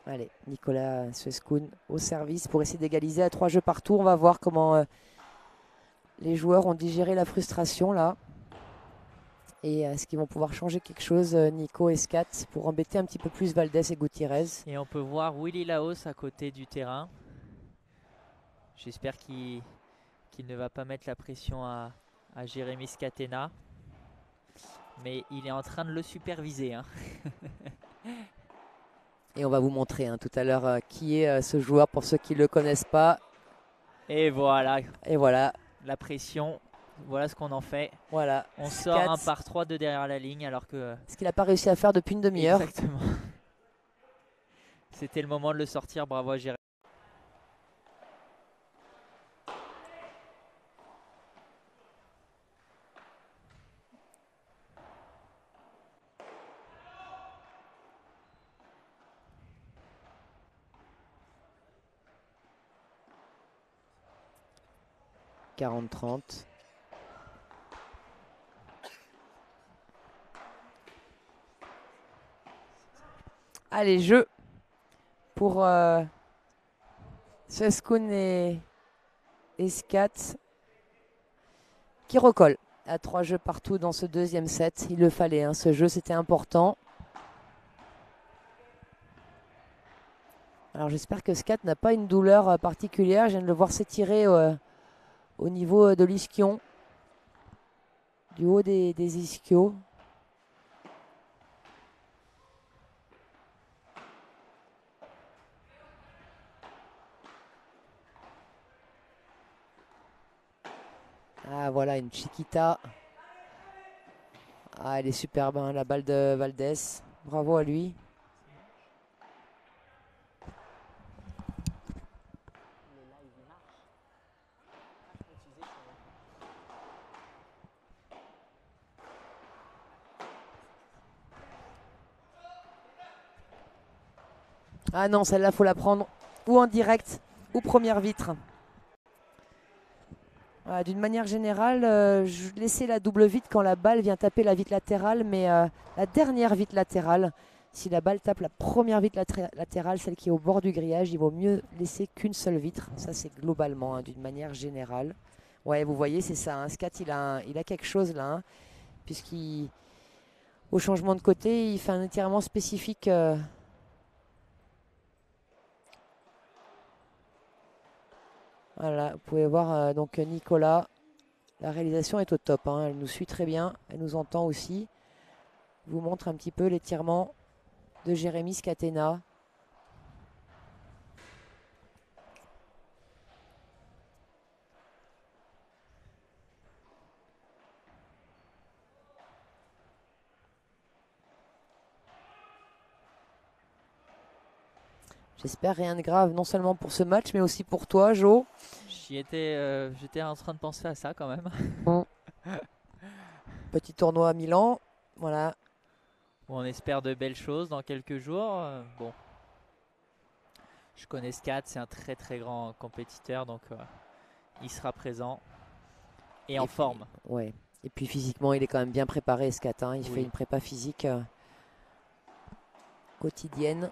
Allez, Nicolas Suescun au service pour essayer d'égaliser à 3 jeux par tour. On va voir comment les joueurs ont digéré la frustration là. Et est-ce qu'ils vont pouvoir changer quelque chose, Nico et Scat, pour embêter un petit peu plus Valdez et Gutiérrez. Et on peut voir Willy Laos à côté du terrain. J'espère qu'il ne va pas mettre la pression à Jérémy Scatena. Mais il est en train de le superviser. Hein. Et on va vous montrer hein, tout à l'heure qui est ce joueur pour ceux qui ne le connaissent pas. Et voilà. Et voilà. La pression, voilà ce qu'on en fait. Voilà. On sort un par 3 de derrière la ligne alors que... Ce qu'il n'a pas réussi à faire depuis une demi-heure. Exactement. C'était le moment de le sortir, bravo à Jérémy. « 40-30. » Allez, jeu pour Suescun et Scat qui recolle à 3 jeux partout dans ce deuxième set. Il le fallait, hein, ce jeu c'était important. Alors j'espère que Scat n'a pas une douleur particulière. Je viens de le voir s'étirer au niveau de l'ischio, du haut des ischios. Ah voilà, une Chiquita. Ah, elle est superbe, hein, la balle de Valdez. Bravo à lui. Ah non, celle-là, faut la prendre ou en direct ou première vitre. Voilà, d'une manière générale, je laissais la double vitre quand la balle vient taper la vitre latérale, mais la dernière vitre latérale, si la balle tape la première vitre latérale, celle qui est au bord du grillage, il vaut mieux laisser qu'une seule vitre. Ça, c'est globalement, hein, d'une manière générale. Ouais, vous voyez, c'est ça. Hein. Scat, il a quelque chose là, hein, puisqu'au changement de côté, il fait un étirement spécifique. Voilà, vous pouvez voir donc Nicolas. La réalisation est au top. Hein, elle nous suit très bien. Elle nous entend aussi. Je vous montre un petit peu l'étirement de Jérémy Scatena. J'espère rien de grave, non seulement pour ce match, mais aussi pour toi, Jo. J'étais en train de penser à ça quand même. Petit tournoi à Milan, voilà. On espère de belles choses dans quelques jours. Bon, je connais Scat, c'est un très très grand compétiteur, donc il sera présent et en forme. Ouais. Et puis physiquement, il est quand même bien préparé, Scat. Hein. Il fait une prépa physique quotidienne.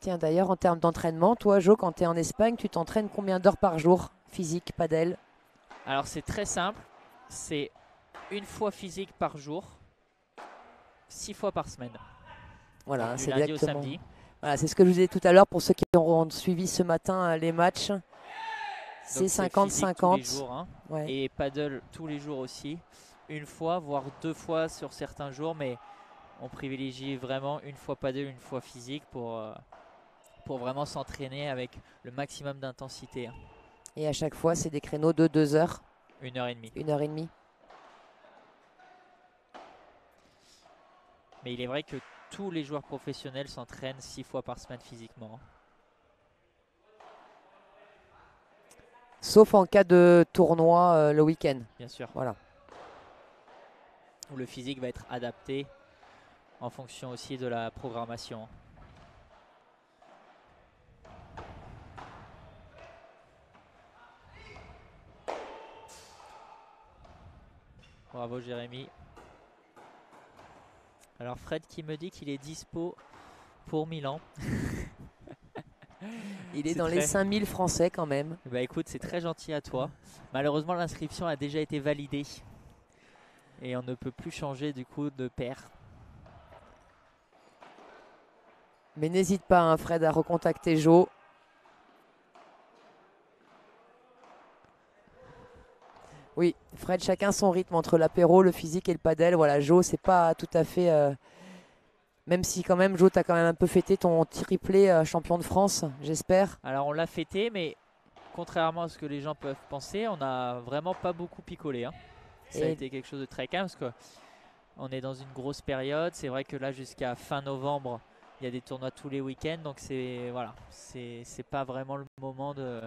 Tiens, d'ailleurs, en termes d'entraînement, toi, Jo, quand tu es en Espagne, tu t'entraînes combien d'heures par jour, physique, padel? Alors, c'est très simple. C'est une fois physique par jour, 6 fois par semaine. Voilà, c'est lundi au samedi. Voilà, c'est ce que je vous disais tout à l'heure pour ceux qui auront suivi ce matin les matchs. C'est 50-50. Hein. Ouais. Et paddle tous les jours aussi. Une fois, voire 2 fois sur certains jours, mais on privilégie vraiment une fois paddle, une fois physique pour vraiment s'entraîner avec le maximum d'intensité. Et à chaque fois, c'est des créneaux de 2 heures. 1h30. 1h30. Mais il est vrai que tous les joueurs professionnels s'entraînent 6 fois par semaine physiquement. Sauf en cas de tournoi le week-end. Bien sûr. Voilà. Où le physique va être adapté en fonction aussi de la programmation. Bravo Jérémy. Alors Fred qui me dit qu'il est dispo pour Milan. Il est dans les 5000 Français quand même. Bah écoute, c'est très gentil à toi. Malheureusement, l'inscription a déjà été validée. Et on ne peut plus changer du coup de paire. Mais n'hésite pas, hein, Fred, à recontacter Jo. Oui, Fred, chacun son rythme entre l'apéro, le physique et le padel. Voilà, Jo, c'est pas tout à fait... même si quand même, Jo, tu as quand même un peu fêté ton triplé champion de France, j'espère. Alors on l'a fêté, mais contrairement à ce que les gens peuvent penser, on n'a vraiment pas beaucoup picolé. Hein. Ça a été quelque chose de très calme parce qu'on est dans une grosse période. C'est vrai que là, jusqu'à fin novembre, il y a des tournois tous les week-ends. Donc c'est voilà, c'est pas vraiment le moment de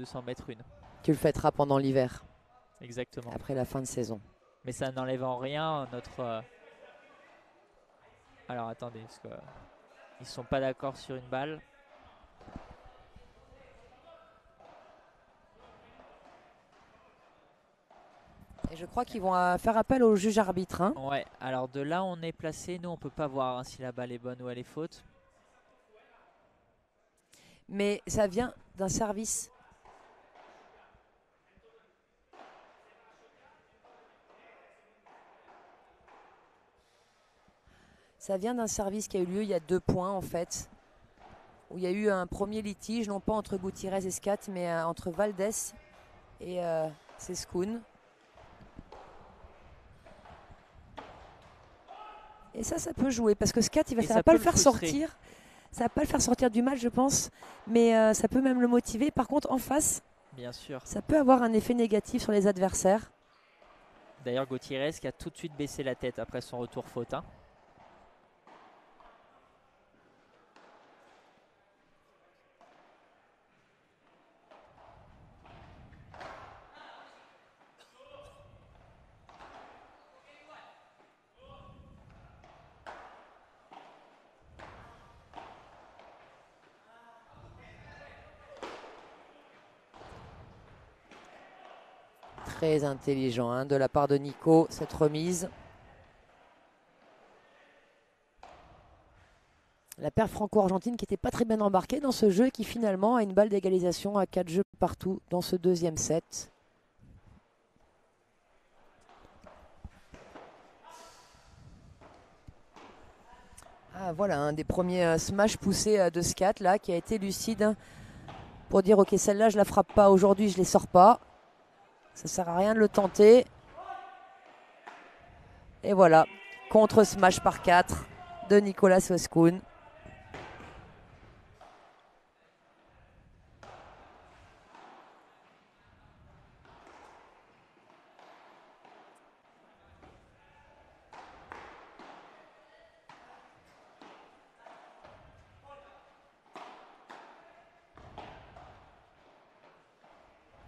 s'en mettre une. Tu le fêteras pendant l'hiver. Exactement. Après la fin de saison. Mais ça n'enlève en rien notre... Alors attendez, parce qu'ils ne sont pas d'accord sur une balle. Et je crois qu'ils vont faire appel au juge arbitre. Hein. Ouais, alors de là on est placé, nous on ne peut pas voir hein, si la balle est bonne ou elle est faute. Mais ça vient d'un service. Ça vient d'un service qui a eu lieu il y a 2 points en fait. Où il y a eu un premier litige, non pas entre Gutiérrez et Scat, mais entre Valdés et Sescun. Et ça peut jouer parce que Scat, ça va pas le faire sortir. Ça va pas le faire sortir du match, je pense. Mais ça peut même le motiver. Par contre, en face, bien sûr, ça peut avoir un effet négatif sur les adversaires. D'ailleurs, Gutiérrez qui a tout de suite baissé la tête après son retour faute. Hein. Très intelligent hein, de la part de Nico, cette remise. La paire franco-argentine qui n'était pas très bien embarquée dans ce jeu et qui finalement a une balle d'égalisation à 4 jeux partout dans ce deuxième set. Ah, voilà, un des premiers smash poussés de Scat là, qui a été lucide pour dire ok, celle-là je la frappe pas aujourd'hui, je les sors pas. Ça sert à rien de le tenter. Et voilà, contre smash par 4 de Nicolas Sescun.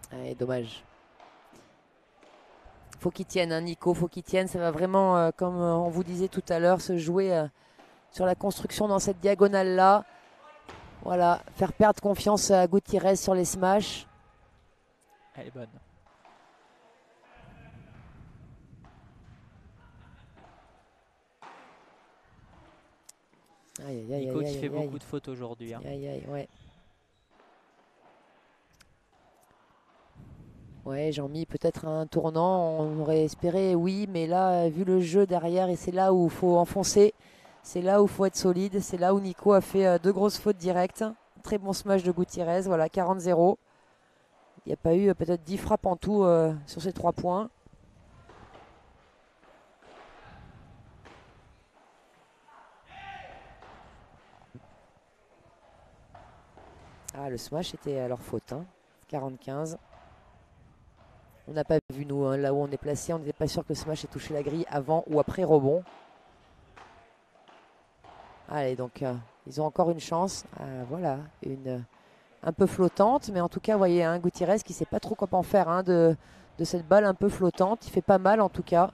Allez, dommage. Faut qu'il tienne, hein, Nico, faut qu'il tienne. Ça va vraiment, comme on vous disait tout à l'heure, se jouer sur la construction dans cette diagonale-là. Voilà, faire perdre confiance à Gutiérrez sur les smashs. Elle est bonne. Nico qui fait beaucoup de fautes aujourd'hui. Hein. Ouais. Ouais, Jean-Mi, peut-être un tournant, on aurait espéré, oui, mais là, vu le jeu derrière, et c'est là où il faut enfoncer, c'est là où il faut être solide, c'est là où Nico a fait 2 grosses fautes directes. Très bon smash de Gutiérrez, voilà, 40-0. Il n'y a pas eu peut-être 10 frappes en tout sur ces 3 points. Ah, le smash était à leur faute, hein. 40-15. On n'a pas vu, nous, hein, là où on est placé, on n'était pas sûr que le smash ait touché la grille avant ou après rebond. Allez, donc ils ont encore une chance. Voilà, un peu flottante, mais en tout cas, vous voyez, hein, Gutiérrez qui ne sait pas trop comment en faire hein, de cette balle un peu flottante. Il fait pas mal en tout cas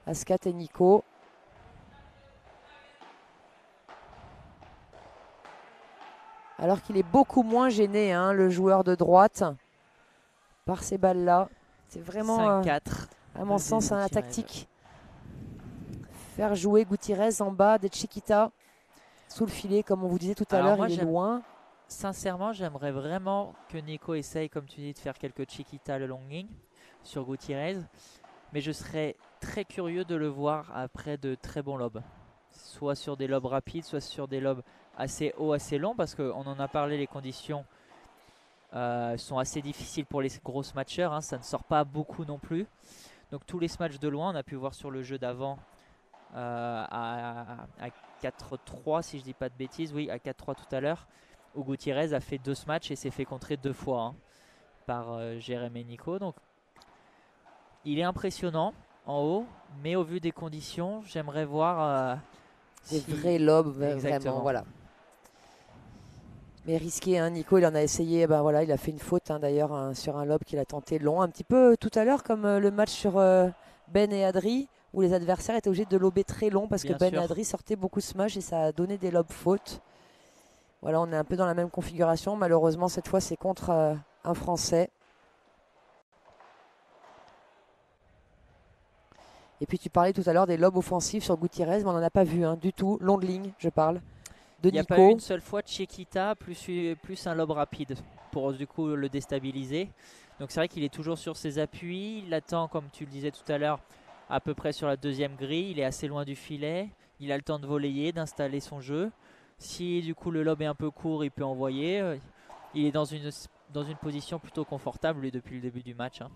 à Scat et Nico. Alors qu'il est beaucoup moins gêné, hein, le joueur de droite, par ces balles-là. C'est vraiment, 5-4. à mon sens, la tactique. Faire jouer Gutiérrez en bas des Chiquita sous le filet, comme on vous disait tout à l'heure, il est loin. Sincèrement, j'aimerais vraiment que Nico essaye, comme tu dis, de faire quelques Chiquita le long ligne sur Gutiérrez. Mais je serais très curieux de le voir après de très bons lobes. Soit sur des lobes rapides, soit sur des lobes assez hauts, assez longs. Parce qu'on en a parlé, les conditions sont assez difficiles pour les grosses matcheurs. Hein, ça ne sort pas beaucoup non plus. Donc tous les matchs de loin, on a pu voir sur le jeu d'avant à 4-3, si je dis pas de bêtises. Oui, à 4-3 tout à l'heure. Où Gutiérrez a fait 2 matchs et s'est fait contrer 2 fois hein, par Jérémy Nico. Donc il est impressionnant en haut, mais au vu des conditions, j'aimerais voir des vrais lobes, vraiment, voilà. Mais risqué, hein, Nico, il en a essayé, ben voilà, il a fait une faute hein, d'ailleurs hein, sur un lob qu'il a tenté long, un petit peu tout à l'heure comme le match sur Ben et Adri, où les adversaires étaient obligés de lober très long parce que Ben et Adri sortaient beaucoup smash et ça a donné des lobes fautes. Voilà, on est un peu dans la même configuration, malheureusement cette fois c'est contre un Français. Et puis tu parlais tout à l'heure des lobes offensifs sur Gutiérrez, mais on n'en a pas vu hein, du tout, longue ligne je parle. Il n'y a pas eu une seule fois Chiquita plus un lob rapide pour du coup le déstabiliser. Donc c'est vrai qu'il est toujours sur ses appuis. Il attend, comme tu le disais tout à l'heure, à peu près sur la deuxième grille. Il est assez loin du filet. Il a le temps de voler, d'installer son jeu. Si du coup le lob est un peu court, il peut envoyer. Il est dans une position plutôt confortable lui, depuis le début du match. Hein.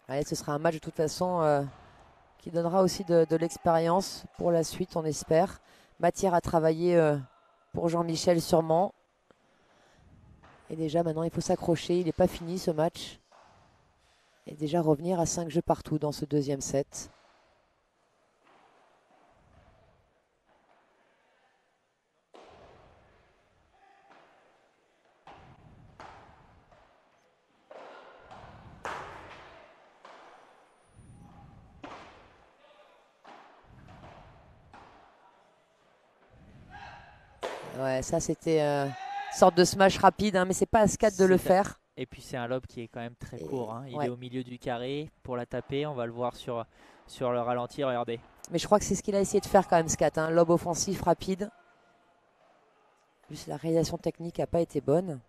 Allez, ce sera un match de toute façon qui donnera aussi de l'expérience pour la suite, on espère. Matière à travailler pour Jean-Michel sûrement. Et déjà maintenant il faut s'accrocher, il n'est pas fini ce match. Et déjà revenir à 5 jeux partout dans ce deuxième set. Ouais, ça c'était une sorte de smash rapide, hein, mais c'est pas à Scat de le faire. Et puis c'est un lob qui est quand même très court. Hein. Il est au milieu du carré pour la taper. On va le voir sur le ralenti, regardez. Mais je crois que c'est ce qu'il a essayé de faire quand même Scat, hein, lob offensif rapide. Juste la réalisation technique n'a pas été bonne.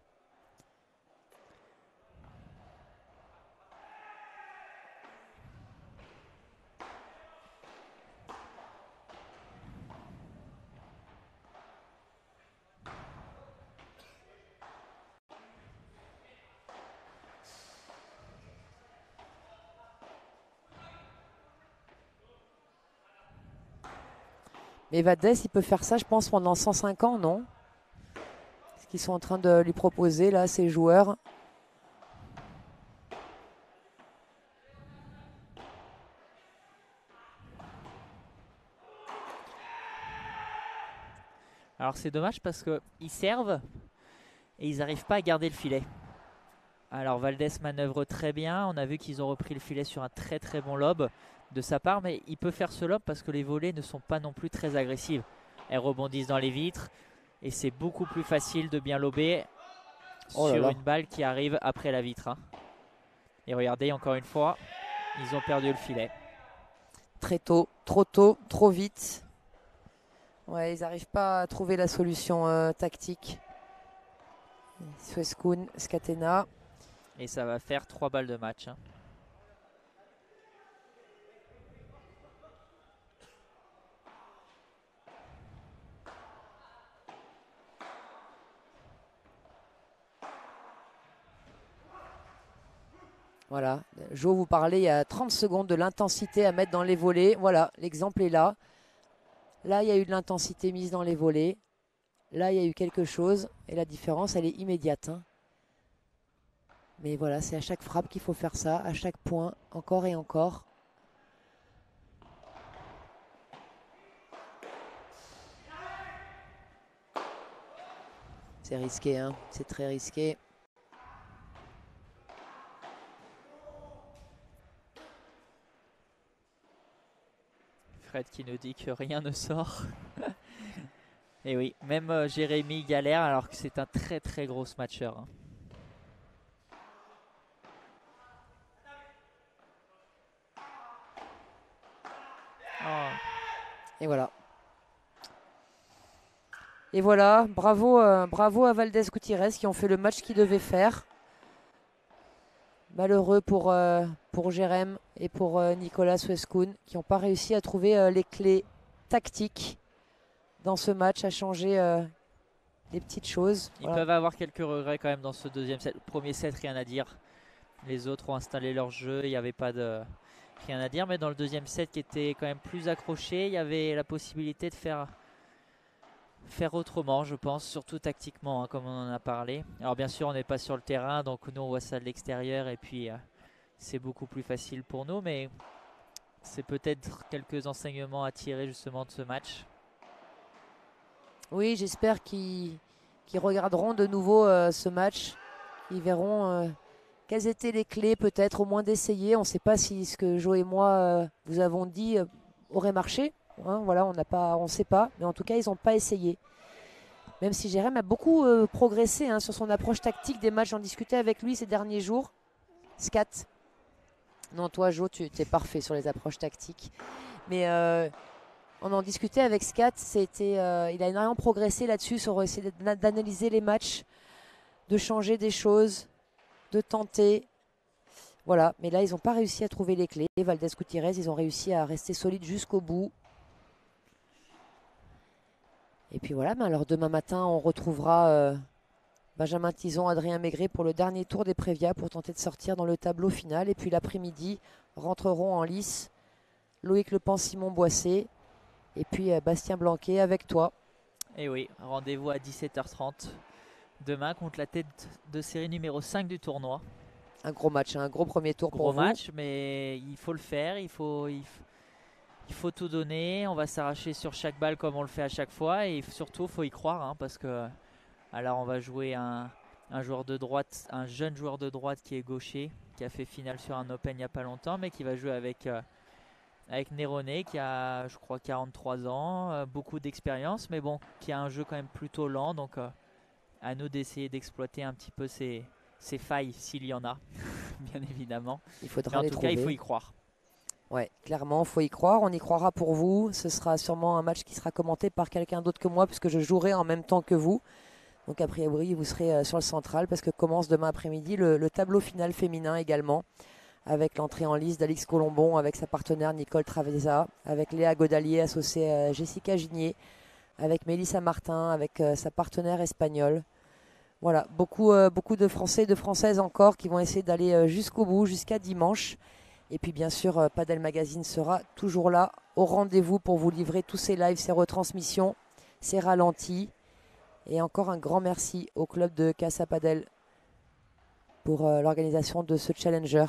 Mais Valdez, il peut faire ça, je pense, pendant 105 ans, non? Ce qu'ils sont en train de lui proposer, là, ces joueurs. Alors c'est dommage parce qu'ils servent et ils n'arrivent pas à garder le filet. Alors Valdez manœuvre très bien. On a vu qu'ils ont repris le filet sur un très très bon lob de sa part. Mais il peut faire ce lob parce que les volées ne sont pas non plus très agressives. Elles rebondissent dans les vitres. Et c'est beaucoup plus facile de bien lober sur une balle qui arrive après la vitre. Hein. Et regardez encore une fois, ils ont perdu le filet. Très tôt, trop vite. Ouais, ils n'arrivent pas à trouver la solution tactique. Sweskun, Scatena. Et ça va faire 3 balles de match. Hein. Voilà, Jo vous parlait il y a 30 secondes de l'intensité à mettre dans les volets. Voilà, l'exemple est là. Là, il y a eu de l'intensité mise dans les volets. Là, il y a eu quelque chose. Et la différence, elle est immédiate. Hein. Mais voilà, c'est à chaque frappe qu'il faut faire ça, à chaque point, encore et encore. C'est risqué, hein, c'est très risqué. Fred qui nous dit que rien ne sort. Et oui, même Jérémy galère alors que c'est un très très gros smatcher. Hein. Oh. Et voilà. Et voilà, bravo, bravo à Valdez Gutiérrez qui ont fait le match qu'ils devaient faire. Malheureux pour Jérém et pour Nicolas Westkoon qui n'ont pas réussi à trouver les clés tactiques dans ce match, à changer des petites choses. Ils peuvent avoir quelques regrets quand même dans ce deuxième set. Le premier set, rien à dire. Les autres ont installé leur jeu, il n'y avait pas de rien à dire. Mais dans le deuxième set qui était quand même plus accroché, il y avait la possibilité de faire autrement, je pense, surtout tactiquement, hein, comme on en a parlé. Alors bien sûr, on n'est pas sur le terrain, donc nous on voit ça de l'extérieur et puis c'est beaucoup plus facile pour nous. Mais c'est peut-être quelques enseignements à tirer justement de ce match. Oui, j'espère qu'ils regarderont de nouveau ce match. Ils verront quelles étaient les clés, peut-être au moins d'essayer. On ne sait pas si ce que Jo et moi vous avons dit aurait marché. Hein, voilà, on ne sait pas. Mais en tout cas, ils n'ont pas essayé. Même si Jérém a beaucoup progressé sur son approche tactique des matchs. J'en discutais avec lui ces derniers jours. Scat. Non, toi, Jo, tu es parfait sur les approches tactiques. Mais on en discutait avec Scat, il a énormément progressé là-dessus sur essayer d'analyser les matchs, de changer des choses, de tenter. Voilà, mais là ils n'ont pas réussi à trouver les clés. Valdez Gutiérrez, ils ont réussi à rester solides jusqu'au bout. Et puis voilà, alors demain matin on retrouvera Benjamin Tison, Adrien Maigret pour le dernier tour des Prévia pour tenter de sortir dans le tableau final. Et puis l'après-midi rentreront en lice Loïc Lepan, Simon Boissé. Et puis Bastien Blanquet avec toi. Et oui, rendez-vous à 17h30 demain contre la tête de série numéro 5 du tournoi. Un gros match, un gros premier tour pour vous. Gros match, mais il faut le faire, il faut tout donner. On va s'arracher sur chaque balle comme on le fait à chaque fois. Et surtout, il faut y croire parce que alors on va jouer un joueur de droite, un jeune joueur de droite qui est gaucher, qui a fait finale sur un Open il n'y a pas longtemps, mais qui va jouer avec Néroné qui a, je crois, 43 ans, beaucoup d'expérience, mais bon, qui a un jeu quand même plutôt lent. Donc, à nous d'essayer d'exploiter un petit peu ces failles, s'il y en a, bien évidemment. Il faudra mais en tout cas, il faut y croire. Ouais, clairement, il faut y croire. On y croira pour vous. Ce sera sûrement un match qui sera commenté par quelqu'un d'autre que moi, puisque je jouerai en même temps que vous. Donc, a priori, vous serez sur le central, parce que commence demain après-midi le tableau final féminin également, avec l'entrée en lice d'Alix Colombon, avec sa partenaire Nicole Travesa, avec Léa Godalier associée à Jessica Gigné, avec Mélissa Martin, avec sa partenaire espagnole. Voilà, beaucoup de Français et de Françaises encore qui vont essayer d'aller jusqu'au bout, jusqu'à dimanche. Et puis bien sûr, Padel Magazine sera toujours là, au rendez-vous pour vous livrer tous ces lives, ces retransmissions, ces ralentis. Et encore un grand merci au club de Casa Padel pour l'organisation de ce Challenger.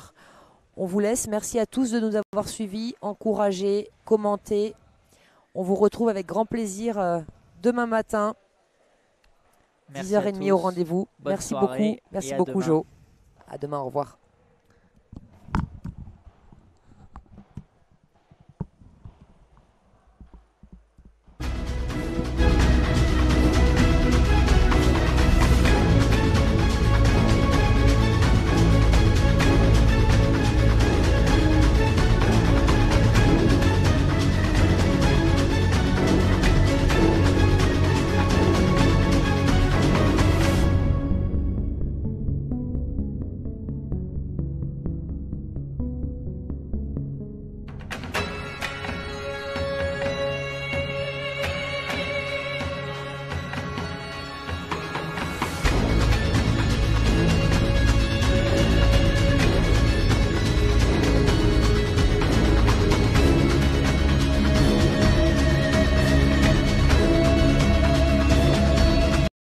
On vous laisse. Merci à tous de nous avoir suivis, encouragés, commentés. On vous retrouve avec grand plaisir demain matin, 10h30 au rendez-vous. Merci beaucoup. Merci beaucoup, Jo. À demain, au revoir.